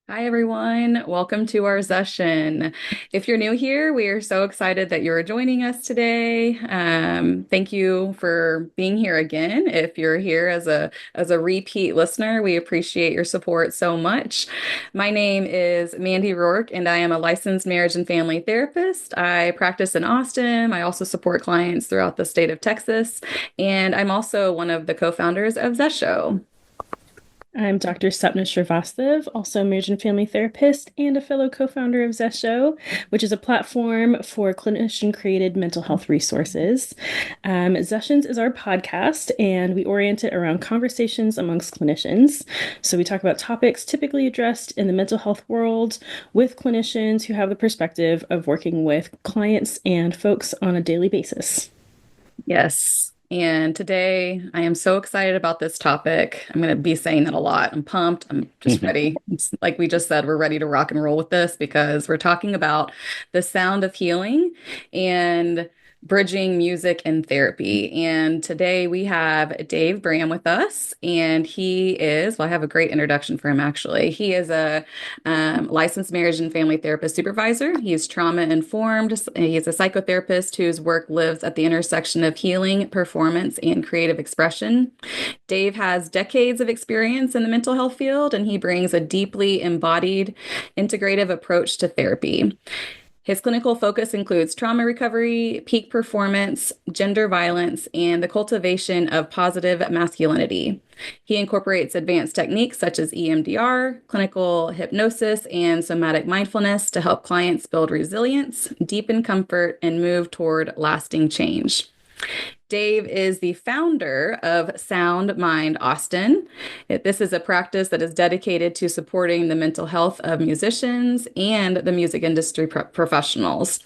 Hi, everyone. Welcome to our session. If you're new here, we are so excited that you're joining us today. Thank you for being here again. If you're here as a repeat listener, we appreciate your support so much. My name is Mandy Rourke, and I am a licensed marriage and family therapist. I practice in Austin. I also support clients throughout the state of Texas, and I'm also one of the co-founders of Zesho. I'm Dr. Sapna Srivastav, also a marriage and family therapist and a fellow co-founder of Zesho, which is a platform for clinician-created mental health resources. Zessions is our podcast, and we orient it around conversations amongst clinicians. So we talk about topics typically addressed in the mental health world with clinicians who have the perspective of working with clients and folks on a daily basis. Yes. And today I am so excited about this topic. I'm going to be saying that a lot. I'm pumped. I'm just ready. It's like we just said, we're ready to rock and roll with this because we're talking about the sound of healing and bridging music and therapy. And today we have Dave Braham with us. And he is, well, I have a great introduction for him actually. He is a licensed marriage and family therapist supervisor. He's trauma informed. He's a psychotherapist whose work lives at the intersection of healing, performance, and creative expression. Dave has decades of experience in the mental health field, and he brings a deeply embodied, integrative approach to therapy. His clinical focus includes trauma recovery, peak performance, gender violence, and the cultivation of positive masculinity. He incorporates advanced techniques such as EMDR, clinical hypnosis, and somatic mindfulness to help clients build resilience, deepen comfort, and move toward lasting change. Dave is the founder of Sound Mind Austin. This is a practice that is dedicated to supporting the mental health of musicians and the music industry professionals.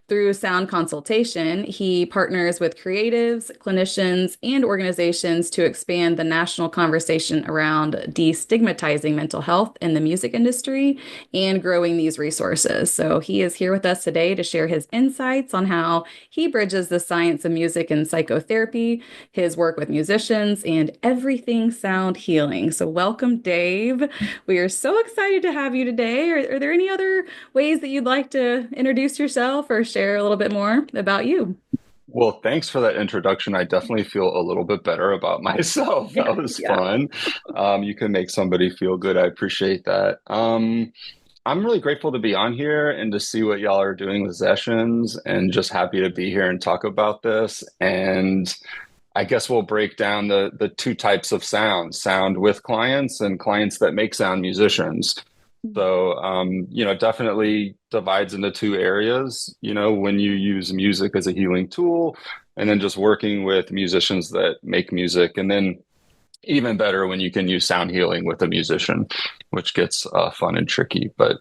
Through sound consultation, he partners with creatives, clinicians, and organizations to expand the national conversation around destigmatizing mental health in the music industry and growing these resources. So he is here with us today to share his insights on how he bridges the science of music and psychotherapy, his work with musicians, and everything sound healing. So, welcome, Dave. We are so excited to have you today. Are there any other ways that you'd like to introduce yourself or share a little bit more about you? Well, thanks for that introduction. I definitely feel a little bit better about myself. Yeah, That was yeah. fun. You can make somebody feel good. I appreciate that. I'm really grateful to be on here and to see what y'all are doing with Zessions, and just happy to be here and talk about this. And I guess we'll break down the two types of sound with clients and clients that make sound, musicians. So, definitely divides into two areas, when you use music as a healing tool, and then just working with musicians that make music. And then even better when you can use sound healing with a musician, which gets fun and tricky. But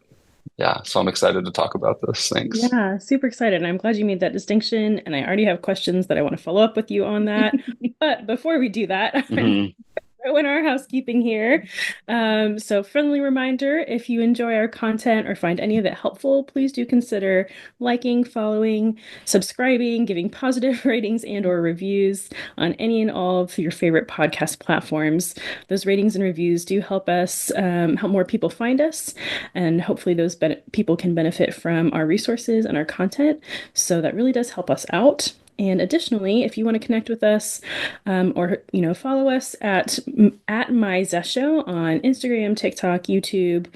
yeah, so I'm excited to talk about this. Thanks. Yeah, super excited. And I'm glad you made that distinction. And I already have questions that I want to follow up with you on that. But before we do that, Mhm. throw in our housekeeping here. So, friendly reminder, if you enjoy our content or find any of it helpful, please do consider liking, following, subscribing, giving positive ratings and or reviews on any and all of your favorite podcast platforms. Those ratings and reviews do help us help more people find us, and hopefully those people can benefit from our resources and our content. So that really does help us out. And additionally, if you want to connect with us or follow us at my Zesho on Instagram, TikTok, YouTube,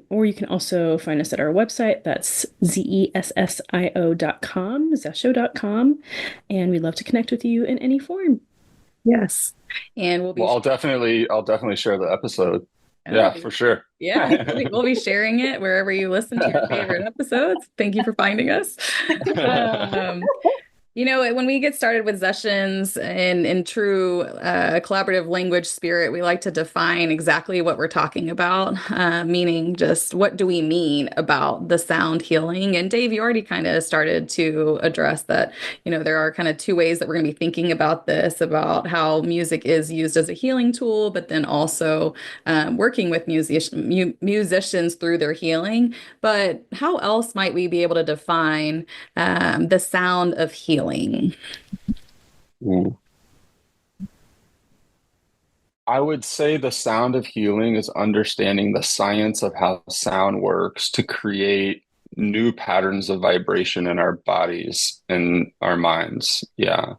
or you can also find us at our website. That's zessio.com, zesho.com, and we'd love to connect with you in any form. Yes. And we'll Well, be I'll definitely share the episode. Oh, Yeah, for sure. yeah, we'll be sharing it wherever you listen to your favorite episodes. Thank you for finding us. Um, when we get started with sessions in true collaborative language spirit, we like to define exactly what we're talking about, meaning just what do we mean about the sound healing. And Dave, you already kind of started to address that, there are kind of two ways that we're going to be thinking about this, about how music is used as a healing tool, but then also working with musicians through their healing. But how else might we be able to define the sound of healing? Ooh. I would say the sound of healing is understanding the science of how sound works to create new patterns of vibration in our bodies and our minds. Yeah.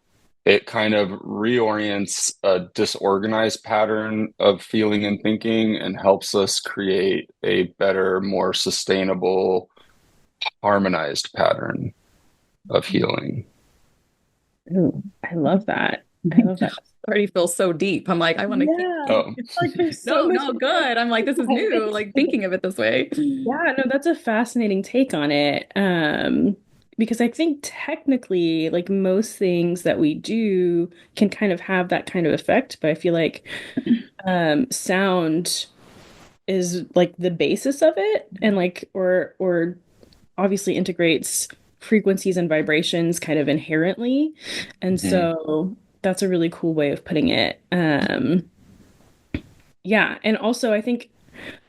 It kind of reorients a disorganized pattern of feeling and thinking and helps us create a better, more sustainable, harmonized pattern of healing. Ooh, I love that. I love that. Already feels so deep. I'm like, I want to Yeah, keep. Oh, it's like there's so No, much no, more good. I'm like, this is new. behind Like it. thinking of it this way. Yeah, no, that's a fascinating take on it. Because I think technically, like most things that we do can kind of have that kind of effect, but I feel like sound is like the basis of it and like or obviously integrates frequencies and vibrations kind of inherently. And mhm, so that's a really cool way of putting it. Yeah, and also I think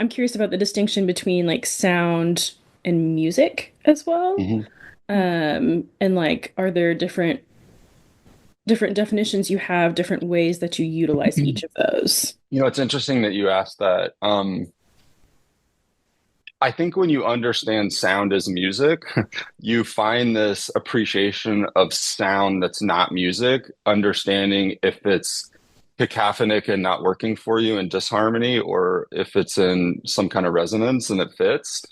I'm curious about the distinction between like sound and music as well. mhm. And like, are there different definitions you have, different ways that you utilize each of those? It's interesting that you asked that. I think when you understand sound as music, you find this appreciation of sound that's not music, understanding if it's cacophonic and not working for you in disharmony, or if it's in some kind of resonance and it fits.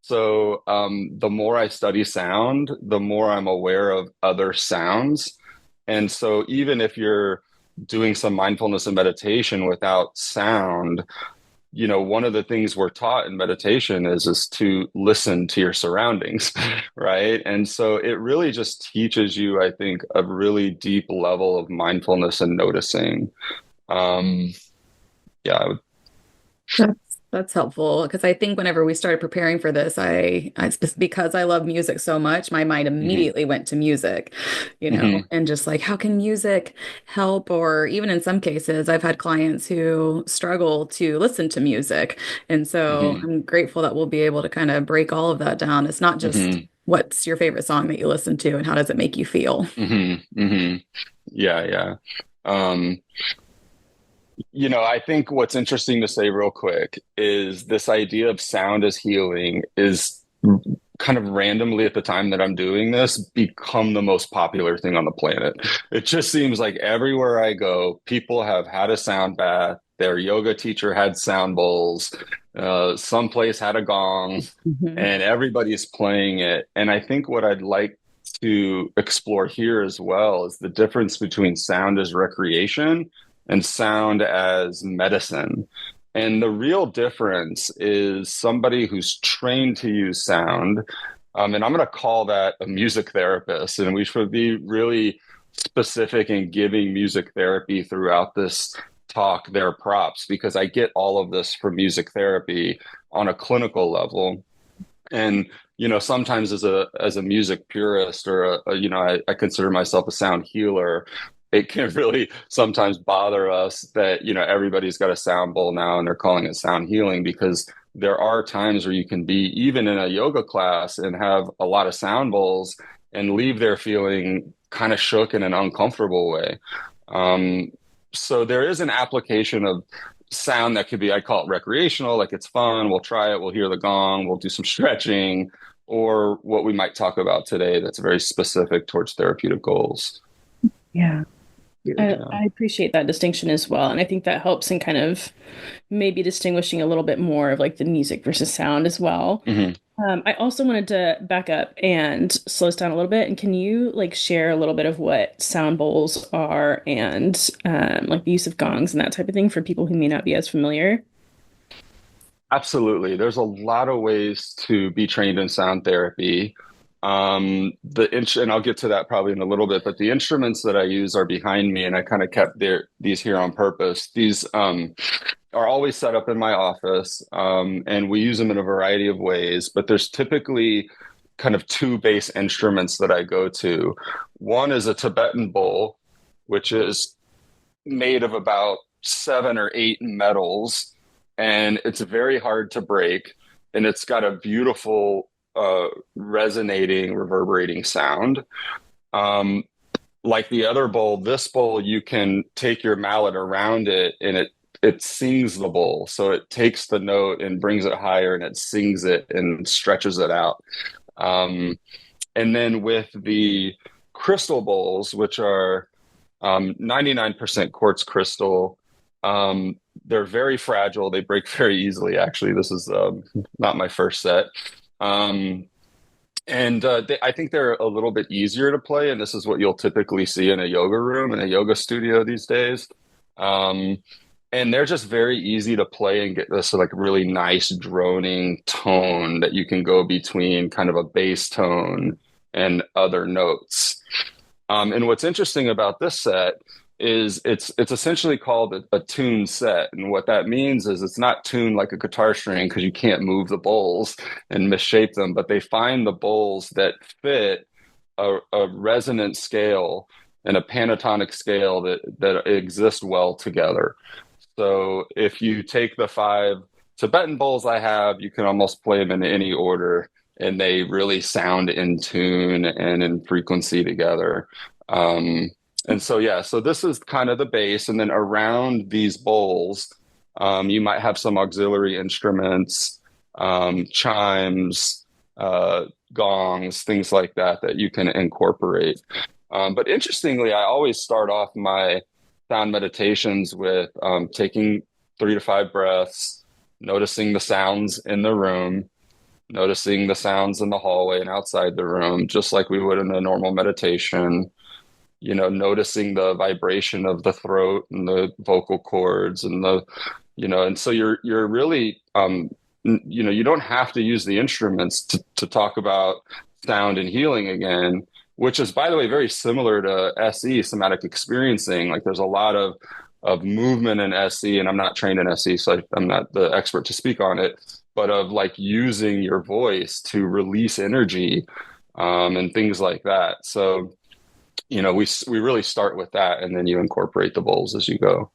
So, the more I study sound, the more I'm aware of other sounds. And so, even if you're doing some mindfulness and meditation without sound, one of the things we're taught in meditation is to listen to your surroundings, right? And so it really just teaches you, I think, a really deep level of mindfulness and noticing. Um, yeah, That's that's helpful because I think whenever we started preparing for this, because I love music so much, my mind mhm, immediately went to music, mhm, and just like how can music help? Or even in some cases, I've had clients who struggle to listen to music, and so mhm, I'm grateful that we'll be able to kind of break all of that down. It's not just mhm, what's your favorite song that you listen to and how does it make you feel. mhm, mhm. Yeah, yeah. Um, I think what's interesting to say real quick is this idea of sound as healing is kind of randomly at the time that I'm doing this become the most popular thing on the planet. It just seems like everywhere I go, people have had a sound bath. Their yoga teacher had sound bowls. Someplace had a gong, Mhm. and everybody's playing it. And I think what I'd like to explore here as well is the difference between sound as recreation and sound as medicine. And the real difference is somebody who's trained to use sound. And I'm going to call that a music therapist. And we should be really specific in giving music therapy throughout this talk their props because I get all of this from music therapy on a clinical level. And sometimes as a music purist or I consider myself a sound healer. It can really sometimes bother us that everybody's got a sound bowl now and they're calling it sound healing because there are times where you can be even in a yoga class and have a lot of sound bowls and leave there feeling kind of shook in an uncomfortable way. Um, so there is an application of sound that could be, I call it recreational, like it's fun, we'll try it, we'll hear the gong, we'll do some stretching, or what we might talk about today that's very specific towards therapeutic goals. Yeah. Yeah. I appreciate that distinction as well. And I think that helps in kind of maybe distinguishing a little bit more of like the music versus sound as well. Hmm. I also wanted to back up and slow us down a little bit. And can you like share a little bit of what sound bowls are and like the use of gongs and that type of thing for people who may not be as familiar? Absolutely. There's a lot of ways to be trained in sound therapy. And I'll get to that probably in a little bit, but the instruments that I use are behind me, and I kind of kept these here on purpose. These are always set up in my office, and we use them in a variety of ways, but there's typically kind of two base instruments that I go to. One is a Tibetan bowl, which is made of about 7 or 8 metals, and it's very hard to break. And it's got a beautiful, resonating, reverberating sound. Like the other bowl, this bowl, you can take your mallet around it, and it it sings the bowl. So it takes the note and brings it higher, and it sings it and stretches it out. Um, and then with the crystal bowls, which are 99% quartz crystal, they're very fragile. They break very easily, actually. This is not my first set. Um, I think they're a little bit easier to play, and this is what you'll typically see in a yoga room, in a yoga studio these days. Um, and they're just very easy to play and get this like really nice droning tone that you can go between kind of a bass tone and other notes. And what's interesting about this set is it's essentially called a tuned set. And what that means is it's not tuned like a guitar string because you can't move the bowls and misshape them, but they find the bowls that fit a resonant scale and a pentatonic scale that exist well together. So if you take the 5 Tibetan bowls I have, you can almost play them in any order, and they really sound in tune and in frequency together. And so, yeah, so this is kind of the base. And then around these bowls, you might have some auxiliary instruments, chimes, gongs, things like that, that you can incorporate. But interestingly, I always start off my sound meditations with taking 3 to 5 breaths, noticing the sounds in the room, noticing the sounds in the hallway and outside the room, just like we would in a normal meditation. Noticing the vibration of the throat and the vocal cords and and so you're really, you don't have to use the instruments to talk about sound and healing again, which is, by the way, very similar to SE, somatic experiencing. Like there's a lot of movement in SE, and I'm not trained in SE, so I'm not the expert to speak on it, but of like using your voice to release energy, and things like that. So, we really start with that, and then you incorporate the bowls as you go.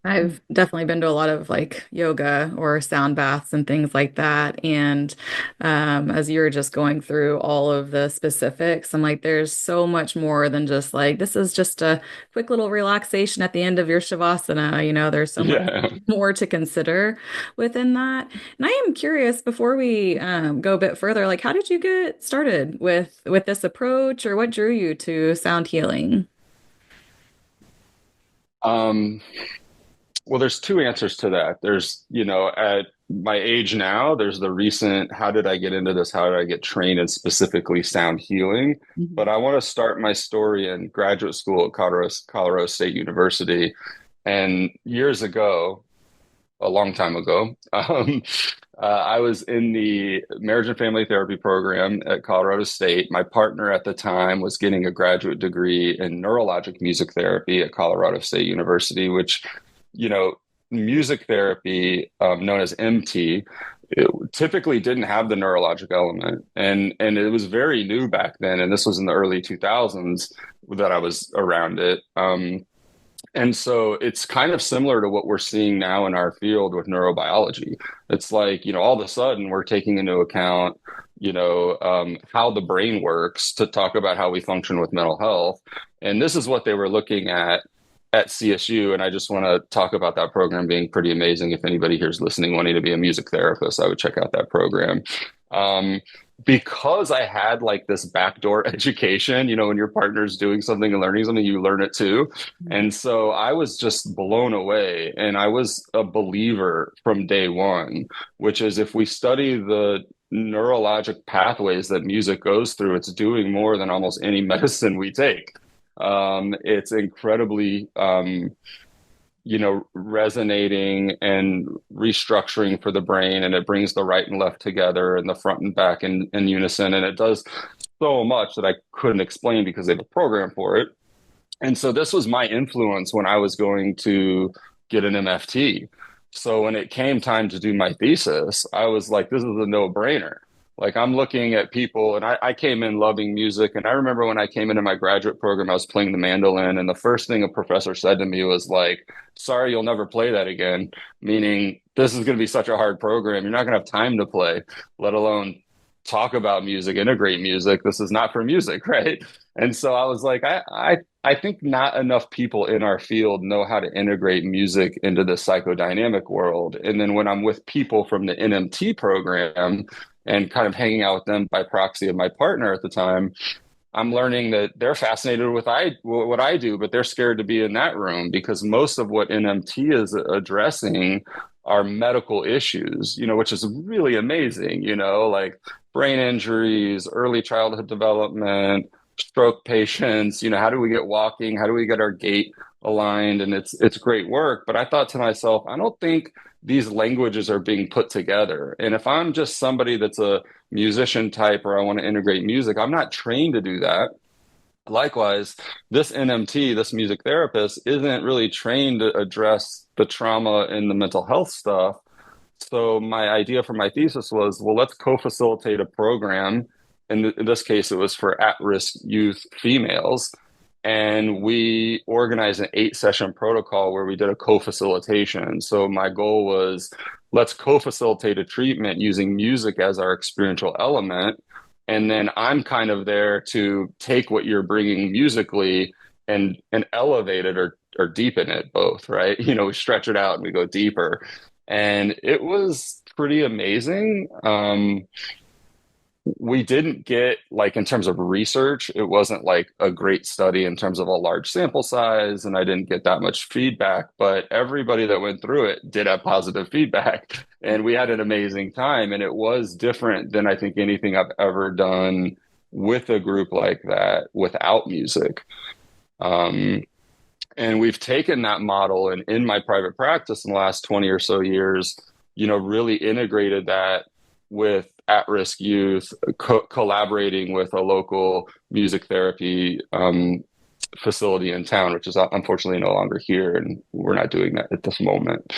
I've definitely been to a lot of like yoga or sound baths and things like that. And as you were just going through all of the specifics, I'm like, there's so much more than just like, this is just a quick little relaxation at the end of your Shavasana. There's so much Yeah. more to consider within that. And I am curious, before we go a bit further, like, how did you get started with this approach, or what drew you to sound healing? Um, Well, there's two answers to that. There's, at my age now, there's the recent, how did I get into this? How did I get trained in specifically sound healing? But Mhm. I want to start my story in graduate school at Colorado State University. And years ago, a long time ago, I was in the marriage and family therapy program at Colorado State. My partner at the time was getting a graduate degree in neurologic music therapy at Colorado State University, which, you know, music therapy, known as MT, it typically didn't have the neurologic element, and it was very new back then. And this was in the early 2000s that I was around it. And so it's kind of similar to what we're seeing now in our field with neurobiology. It's like, all of a sudden we're taking into account, how the brain works to talk about how we function with mental health. And this is what they were looking at CSU. And I just want to talk about that program being pretty amazing. If anybody here's listening wanting to be a music therapist, I would check out that program. Um, because I had like this backdoor education, when your partner's doing something and learning something, you learn it too. And so I was just blown away. And I was a believer from day one, which is if we study the neurologic pathways that music goes through, it's doing more than almost any medicine we take. It's incredibly, resonating and restructuring for the brain, and it brings the right and left together and the front and back in unison. And it does so much that I couldn't explain because they have a program for it. And so this was my influence when I was going to get an MFT. So when it came time to do my thesis, I was like, this is a no-brainer. Like I'm looking at people, and I came in loving music. And I remember when I came into my graduate program, I was playing the mandolin. And the first thing a professor said to me was like, sorry, you'll never play that again. Meaning this is going to be such a hard program. You're not going to have time to play, let alone talk about music, integrate music. This is not for music, right? And so I was like, I I think not enough people in our field know how to integrate music into the psychodynamic world. And then when I'm with people from the NMT program and kind of hanging out with them by proxy of my partner at the time, I'm learning that they're fascinated with what I do, but they're scared to be in that room because most of what NMT is addressing are medical issues, which is really amazing, like brain injuries, early childhood development, stroke patients, how do we get walking? How do we get our gait aligned? And it's great work. But I thought to myself, I don't think these languages are being put together. And if I'm just somebody that's a musician type or I want to integrate music, I'm not trained to do that. Likewise, this NMT, this music therapist, isn't really trained to address the trauma and the mental health stuff. So my idea for my thesis was, well, let's co-facilitate a program. In this case, it was for at-risk youth females. And we organized an 8-session protocol where we did a co-facilitation. So my goal was, let's co-facilitate a treatment using music as our experiential element. And then I'm kind of there to take what you're bringing musically and elevate it or deepen it both, right? We stretch it out and we go deeper. And it was pretty amazing. We didn't get, like, in terms of research, it wasn't like a great study in terms of a large sample size, and I didn't get that much feedback, but everybody that went through it did have positive feedback, and we had an amazing time. And it was different than I think anything I've ever done with a group like that without music. And we've taken that model and in my private practice in the last 20 or so years, really integrated that with at-risk youth, collaborating with a local music therapy facility in town, which is unfortunately no longer here, and we're not doing that at this moment.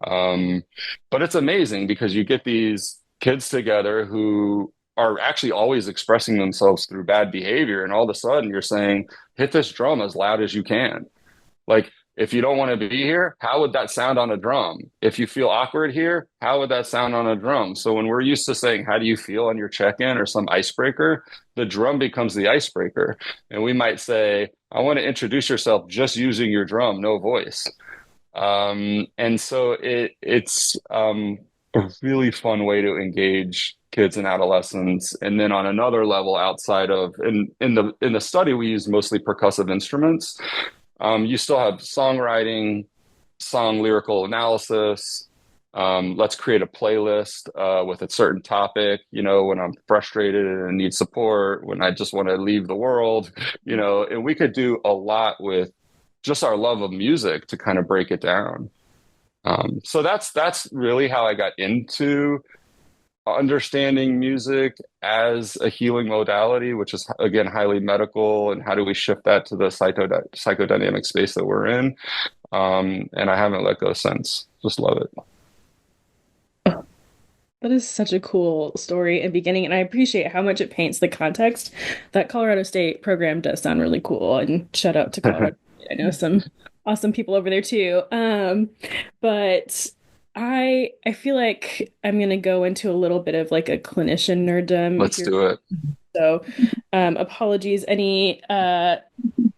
But it's amazing because you get these kids together who are actually always expressing themselves through bad behavior, and all of a sudden you're saying, hit this drum as loud as you can. Like, if you don't want to be here, how would that sound on a drum? If you feel awkward here, how would that sound on a drum? So when we're used to saying, how do you feel on your check-in or some icebreaker, the drum becomes the icebreaker. And we might say, I want to introduce yourself just using your drum, no voice. And so it's a really fun way to engage kids and adolescents. And then on another level, outside of in the study, we use mostly percussive instruments. You still have songwriting, song lyrical analysis. Let's create a playlist with a certain topic, when I'm frustrated and need support, when I just want to leave the world, and we could do a lot with just our love of music to kind of break it down. So that's really how I got into understanding music as a healing modality, which is, again, highly medical, and how do we shift that to the psychodynamic space that we're in. And I haven't let go since. Just love it. That is such a cool story and beginning, and I appreciate how much it paints the context. That Colorado State program does sound really cool, and shout out to Colorado. I know some awesome people over there too. But I feel like I'm gonna go into a little bit of like a clinician nerddom Let's here. do it. So, apologies, any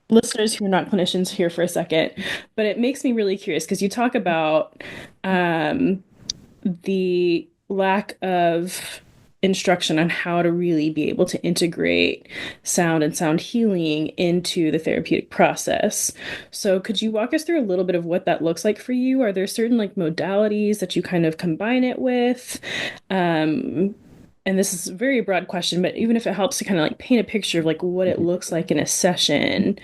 listeners who are not clinicians here for a second, but it makes me really curious because you talk about the lack of instruction on how to really be able to integrate sound and sound healing into the therapeutic process. So could you walk us through a little bit of what that looks like for you? Are there certain like modalities that you kind of combine it with? And this is a very broad question, but even if it helps to kind of like paint a picture of like what it looks like in a session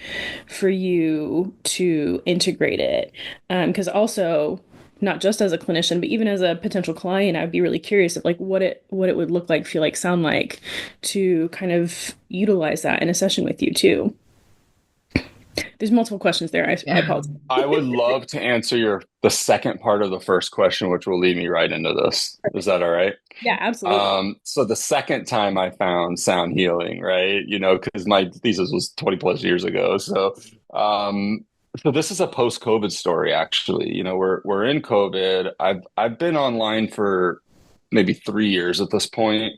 for you to integrate it. Because also, not just as a clinician, but even as a potential client, I'd be really curious of like what it would look like, feel like, sound like to kind of utilize that in a session with you too. There's multiple questions there. I apologize. I would love to answer the second part of the first question, which will lead me right into this. Is that all right? Yeah, absolutely. So the second time I found sound healing, right? Because my thesis was 20 plus years ago. So this is a post-COVID story, actually. We're in COVID. I've been online for maybe 3 years at this point.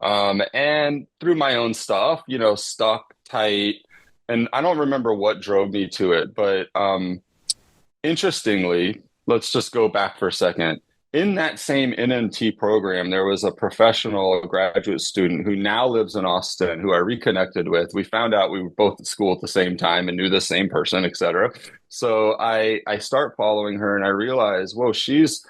And through my own stuff, stuck tight. and I don't remember what drove me to it, but interestingly, let's just go back for a second. In that same NMT program, there was a professional graduate student who now lives in Austin, who I reconnected with. We found out we were both at school at the same time and knew the same person, et cetera. So I start following her, and I realize, whoa, she's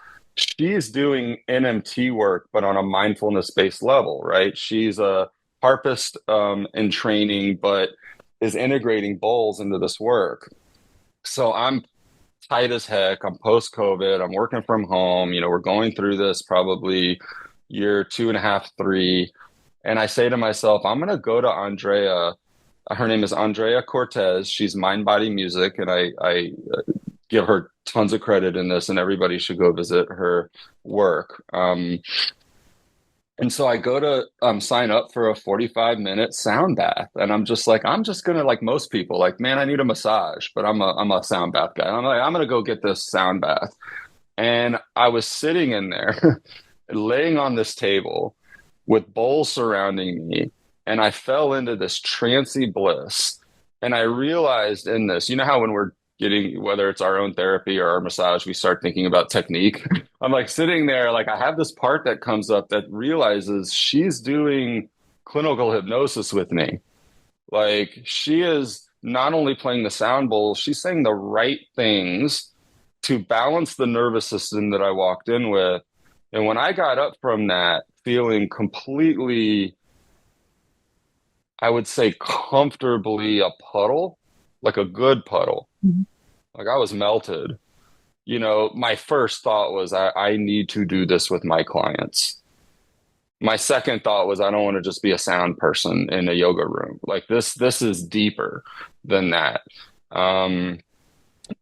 doing NMT work, but on a mindfulness based level, right? She's a harpist in training, but is integrating bowls into this work. So I'm tight as heck. I'm post COVID. I'm working from home. We're going through this probably year two and a half, three. And I say to myself, I'm going to go to Andrea. Her name is Andrea Cortez. She's Mind Body Music. And I give her tons of credit in this, and everybody should go visit her work. And so I go to sign up for a 45-minute sound bath. And I'm just like, I'm just gonna, like most people, like, man, I need a massage, but I'm a sound bath guy. I'm like, I'm gonna go get this sound bath. And I was sitting in there, laying on this table with bowls surrounding me, and I fell into this trancy bliss. And I realized in this, you know how when we're getting, whether it's our own therapy or our massage, we start thinking about technique. I'm like sitting there, like I have this part that comes up that realizes she's doing clinical hypnosis with me. Like she is not only playing the sound bowl, she's saying the right things to balance the nervous system that I walked in with. And when I got up from that, feeling completely, I would say comfortably a puddle, like a good puddle. Mhm. Like I was melted. My first thought was I need to do this with my clients. My second thought was I don't want to just be a sound person in a yoga room. Like this is deeper than that. Um,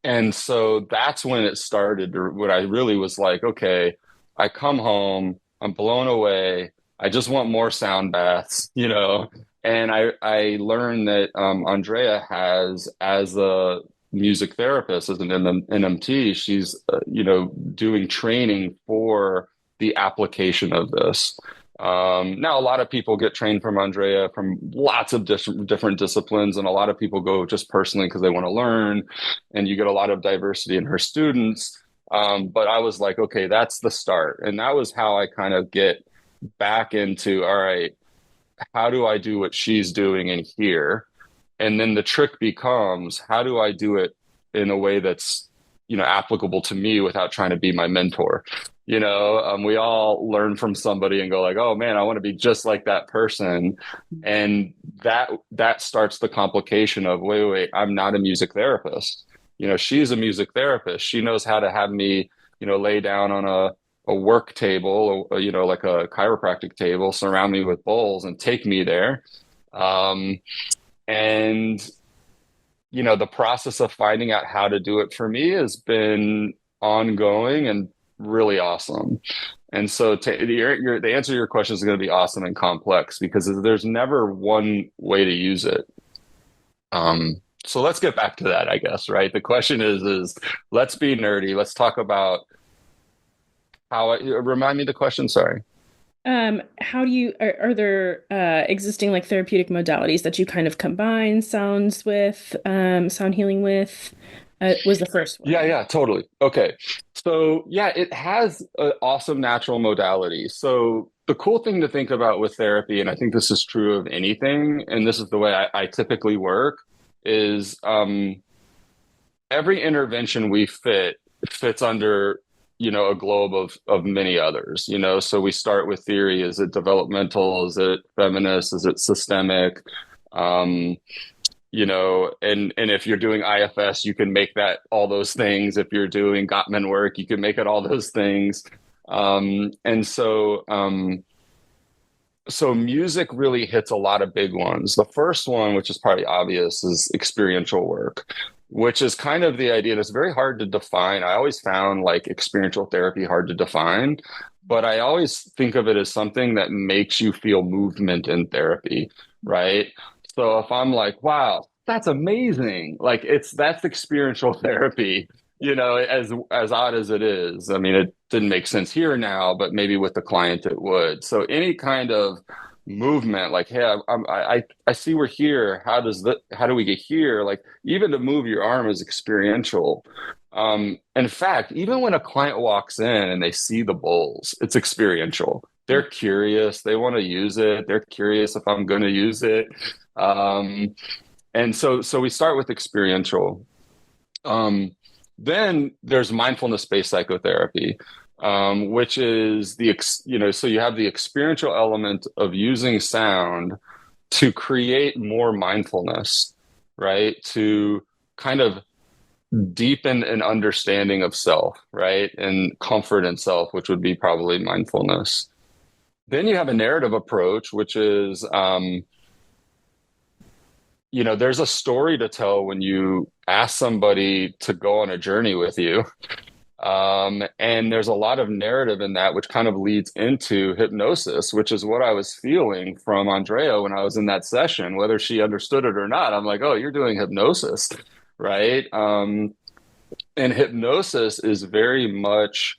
and so that's when it started, when I really was like, okay, I come home, I'm blown away. I just want more sound baths. And I learned that Andrea has, as a music therapist, as an NMT, she's, doing training for the application of this. Now, a lot of people get trained from Andrea from lots of different disciplines, and a lot of people go just personally because they want to learn, and you get a lot of diversity in her students. But I was like, okay, that's the start. And that was how I kind of get back into, all right, how do I do what she's doing in here? And then the trick becomes, how do I do it in a way that's, applicable to me without trying to be my mentor? We all learn from somebody and go like, oh man, I want to be just like that person. And that starts the complication of, wait, I'm not a music therapist. She's a music therapist. She knows how to have me, lay down on a work table, like a chiropractic table, surround me with bowls and take me there. And the process of finding out how to do it for me has been ongoing and really awesome. And so the answer to your question is going to be awesome and complex because there's never one way to use it. So let's get back to that, I guess, right? The question is let's be nerdy. Let's talk about remind me the question. Sorry. How do you are there existing like therapeutic modalities that you kind of combine sounds with, sound healing with? Was the first one. Yeah, totally. Okay. So yeah, it has an awesome natural modality. So the cool thing to think about with therapy, and I think this is true of anything, and this is the way I typically work, is every intervention we fits under a globe of many others. So we start with theory. Is it developmental? Is it feminist? Is it systemic? And if you're doing IFS, you can make that all those things. If you're doing Gottman work, you can make it all those things. So music really hits a lot of big ones. The first one, which is probably obvious, is experiential work, which is kind of the idea. And it's very hard to define. I always found like experiential therapy hard to define, but I always think of it as something that makes you feel movement in therapy, right? So if I'm like, wow, that's amazing, like that's experiential therapy, as odd as it is. I mean, it didn't make sense here now, but maybe with the client it would. So any kind of movement, like, hey, I see we're here. How do we get here? Like, even to move your arm is experiential. In fact, even when a client walks in and they see the bowls, it's experiential. They're curious. They want to use it. They're curious if I'm going to use it. And so we start with experiential. Then there's mindfulness-based psychotherapy, which is so you have the experiential element of using sound to create more mindfulness, right? To kind of deepen an understanding of self, right? And comfort in self, which would be probably mindfulness. Then you have a narrative approach, which is, there's a story to tell when you ask somebody to go on a journey with you. And there's a lot of narrative in that, which kind of leads into hypnosis, which is what I was feeling from Andrea when I was in that session, whether she understood it or not. I'm like, oh, you're doing hypnosis, right? And hypnosis is very much,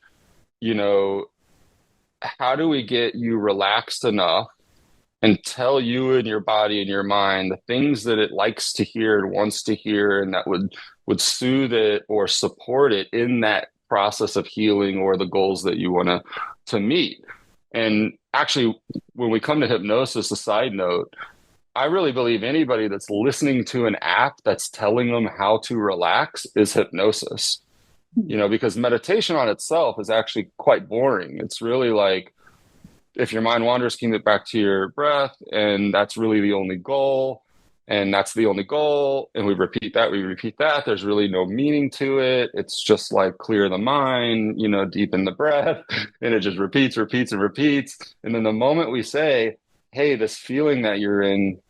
how do we get you relaxed enough and tell you and your body and your mind the things that it likes to hear and wants to hear, and that would soothe it or support it in that process of healing or the goals that you want to meet. And actually, when we come to hypnosis, a side note, I really believe anybody that's listening to an app that's telling them how to relax is hypnosis. Because meditation on itself is actually quite boring. It's really like, if your mind wanders, keep it back to your breath, and that's really the only goal. And that's the only goal. And we repeat that. There's really no meaning to it. It's just like clear the mind, deepen the breath. And it just repeats, repeats, and repeats. And then the moment we say, hey, this feeling that you're in,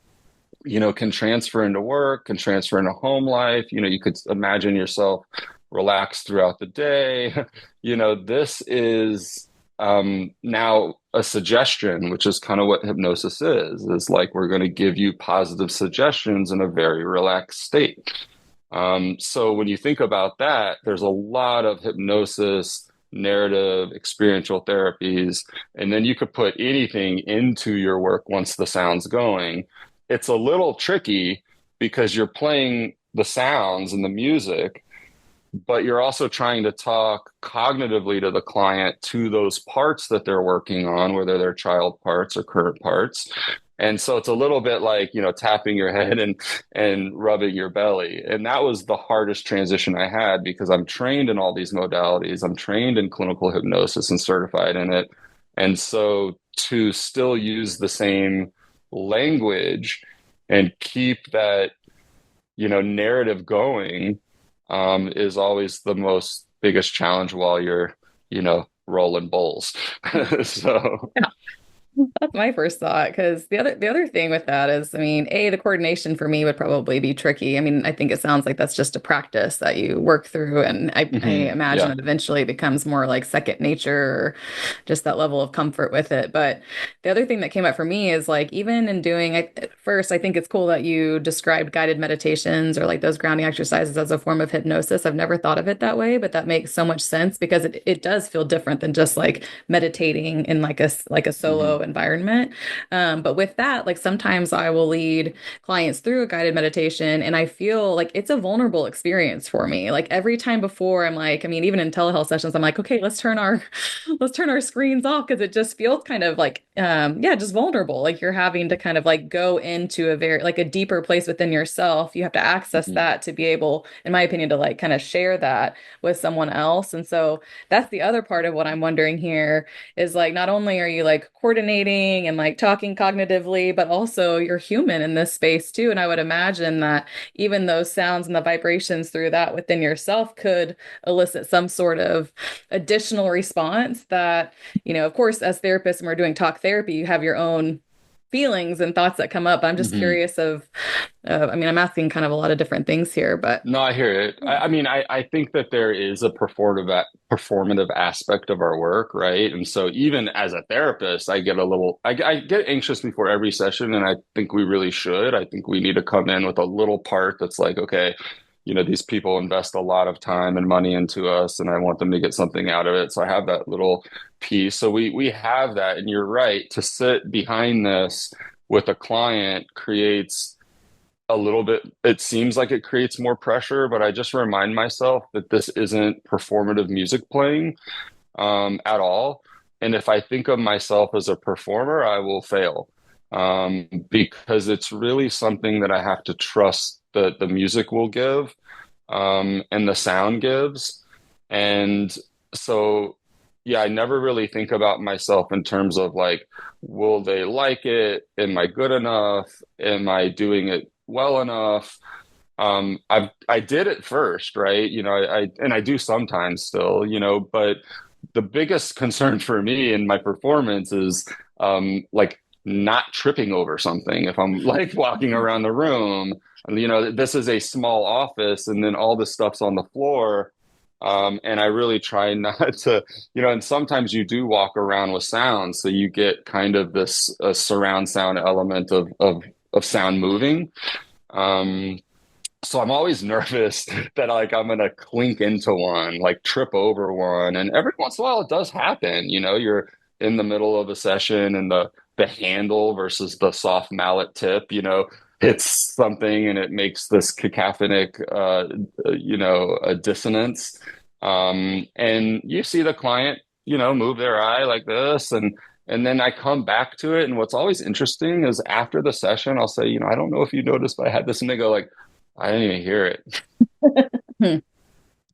can transfer into work, can transfer into home life. You could imagine yourself relaxed throughout the day. This is now a suggestion, which is kind of what hypnosis is like, we're going to give you positive suggestions in a very relaxed state. So when you think about that, there's a lot of hypnosis, narrative, experiential therapies, and then you could put anything into your work once the sound's going. It's a little tricky because you're playing the sounds and the music, but you're also trying to talk cognitively to the client to those parts that they're working on, whether they're child parts or current parts. And so it's a little bit like, tapping your head and rubbing your belly. And that was the hardest transition I had, because I'm trained in all these modalities. I'm trained in clinical hypnosis and certified in it. And so to still use the same language and keep that, narrative going, is always the biggest challenge while you're, rolling bowls. So Yeah. That's my first thought, because the other thing with that is, I mean, the coordination for me would probably be tricky. I mean, I think it sounds like that's just a practice that you work through, and I imagine yeah. it eventually becomes more like second nature, or just that level of comfort with it. But the other thing that came up for me is like, even in doing, at first, I think it's cool that you described guided meditations or like those grounding exercises as a form of hypnosis. I've never thought of it that way, but that makes so much sense, because it does feel different than just like meditating in like a solo environment. But with that, like sometimes I will lead clients through a guided meditation, and I feel like it's a vulnerable experience for me. Like every time before, I'm like, I mean, even in telehealth sessions, I'm like, okay, let's turn our screens off, because it just feels kind of like, just vulnerable. Like you're having to kind of like go into a very like a deeper place within yourself. You have to access that to be able, in my opinion, to like kind of share that with someone else. And so that's the other part of what I'm wondering here is like, not only are you like coordinating and like talking cognitively, but also you're human in this space too. And I would imagine that even those sounds and the vibrations through that within yourself could elicit some sort of additional response that, of course, as therapists, and we're doing talk therapy, you have your own feelings and thoughts that come up. I'm just Mhm. curious I mean, I'm asking kind of a lot of different things here, but No, I hear it. I mean, I think that there is a performative aspect of our work, right? And so even as a therapist, I get anxious before every session, and I think we really should. I think we need to come in with a little part that's like, okay, these people invest a lot of time and money into us, and I want them to get something out of it. So I have that little piece. So we have that, and you're right, to sit behind this with a client creates a little bit, it seems like it creates more pressure, but I just remind myself that this isn't performative music playing at all. And if I think of myself as a performer, I will fail because it's really something that I have to trust that the music will give and the sound gives. And so, yeah, I never really think about myself in terms of like, will they like it? Am I good enough? Am I doing it well enough? I did it first, right? And I do sometimes still, but the biggest concern for me in my performance is like not tripping over something. If I'm like walking around the room, this is a small office and then all this stuff's on the floor. And I really try not to, and sometimes you do walk around with sound. So you get kind of this surround sound element of sound moving. So I'm always nervous that like I'm gonna clink into one, like trip over one. And every once in a while it does happen. You're in the middle of a session and the handle versus the soft mallet tip, hits something and it makes this cacophonic a dissonance. And you see the client, move their eye like this and then I come back to it. And what's always interesting is after the session, I'll say, I don't know if you noticed, but I had this, and they go like, I didn't even hear it. Hmm.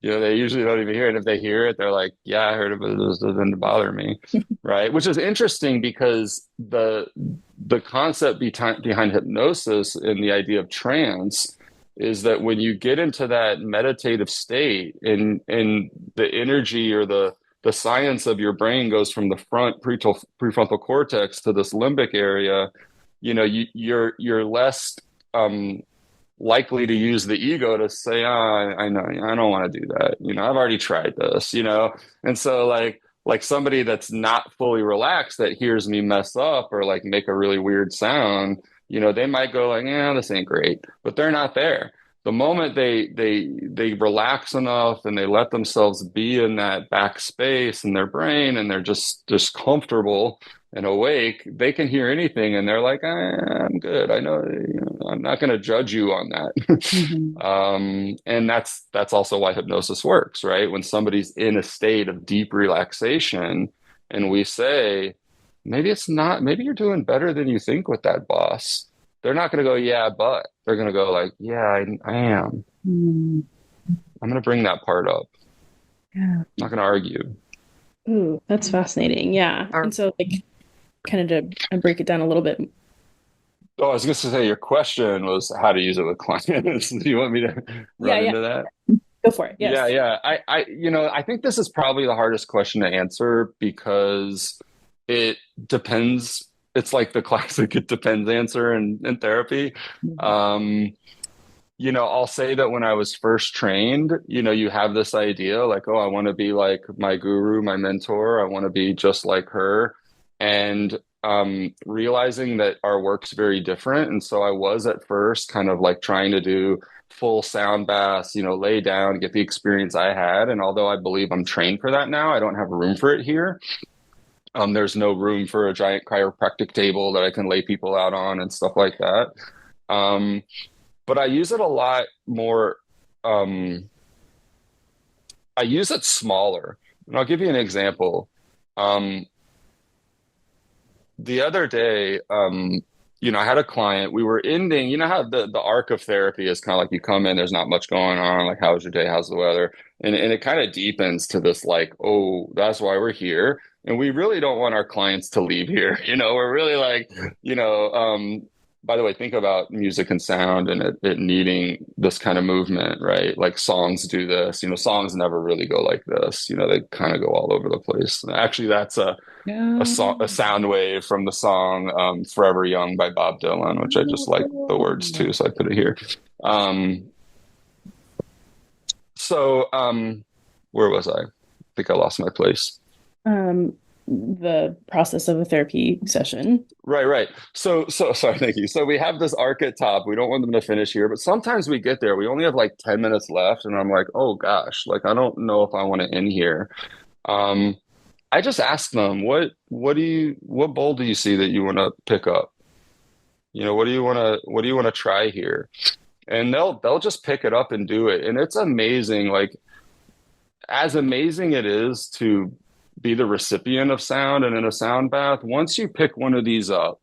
They usually don't even hear it. If they hear it, they're like, yeah, I heard it, but it just doesn't bother me. Right. Which is interesting because the concept behind hypnosis and the idea of trance is that when you get into that meditative state and the energy or the science of your brain goes from the front prefrontal cortex to this limbic area, you're less likely to use the ego to say, oh, I know, I don't want to do that. I've already tried this, And so like somebody that's not fully relaxed that hears me mess up or like make a really weird sound, they might go like, yeah, this ain't great, but they're not there. The moment they relax enough and they let themselves be in that back space in their brain and they're just comfortable and awake, they can hear anything and they're like, I'm good. I know, I'm not going to judge you on that. Mhm. And that's also why hypnosis works, right? When somebody's in a state of deep relaxation and we say, maybe you're doing better than you think with that boss. They're not going to go, yeah, but they're going to go like, yeah, I am. Mm, I'm going to bring that part up. yeah. I'm not going to argue. Ooh, that's fascinating. Yeah. Our And so like kind of to break it down a little bit. Oh, I was going to say your question was how to use it with clients. Do you want me to Yeah, run yeah. into that? Go for it. Yeah, Yes. yeah. I think this is probably the hardest question to answer because it depends. It's like the classic "it depends" answer in therapy. Mhm. Um, I'll say that when I was first trained, you have this idea like, oh, I want to be like my guru, my mentor. I want to be just like her. And realizing that our work's very different. And so I was at first kind of like trying to do full sound baths, lay down, get the experience I had. And although I believe I'm trained for that now, I don't have room for it here. There's no room for a giant chiropractic table that I can lay people out on and stuff like that. Um, but I use it a lot more. Um, I use it smaller. And I'll give you an example. Um, the other day, I had a client. We were ending, how the arc of therapy is kind of like you come in, there's not much going on, like how's your day, how's the weather? And it kind of deepens to this like, oh, that's why we're here. And we really don't want our clients to leave here. We're really like, by the way, think about music and sound and it needing this kind of movement, right? Like songs do this, songs never really go like this, they kind of go all over the place. Actually, that's a Yeah. sound wave from the song Forever Young by Bob Dylan, which I just like the words too, so I put it here. Um, so where was I? I think I lost my place. Um, the process of a therapy session. Right. So sorry, thank you. So we have this arc at top. We don't want them to finish here, but sometimes we get there. We only have like 10 minutes left, and I'm like, oh gosh, like I don't know if I want to end here. Um, I just ask them, what bowl do you see that you want to pick up? What do you want to try here? And they'll just pick it up and do it. And it's amazing, like as amazing it is to be the recipient of sound and in a sound bath, once you pick one of these up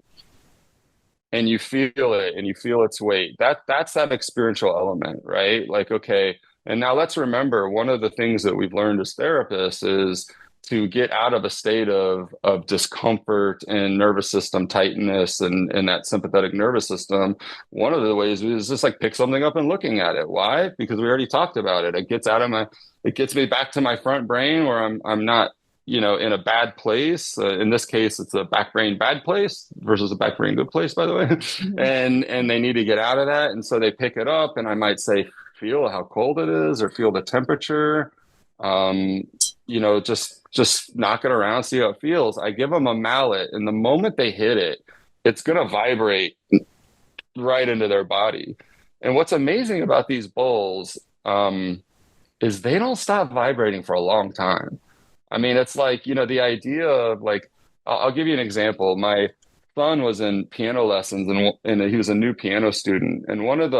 and you feel it and you feel its weight, that's that experiential element, right? Like, okay, and now let's remember one of the things that we've learned as therapists is to get out of a state of discomfort and nervous system tightness and that sympathetic nervous system. One of the ways is just like pick something up and looking at it. Why? Because we already talked about it. It gets me back to my front brain where I'm not, in a bad place. In this case, it's a back brain bad place versus a back brain good place, by the way. And they need to get out of that. And so they pick it up, and I might say, feel how cold it is, or feel the temperature. Just knock it around, see how it feels. I give them a mallet, and the moment they hit it, it's gonna vibrate right into their body. And what's amazing about these bowls, is they don't stop vibrating for a long time. I mean, it's like, the idea of like, I'll give you an example. My son was in piano lessons, and he was a new piano student. And one of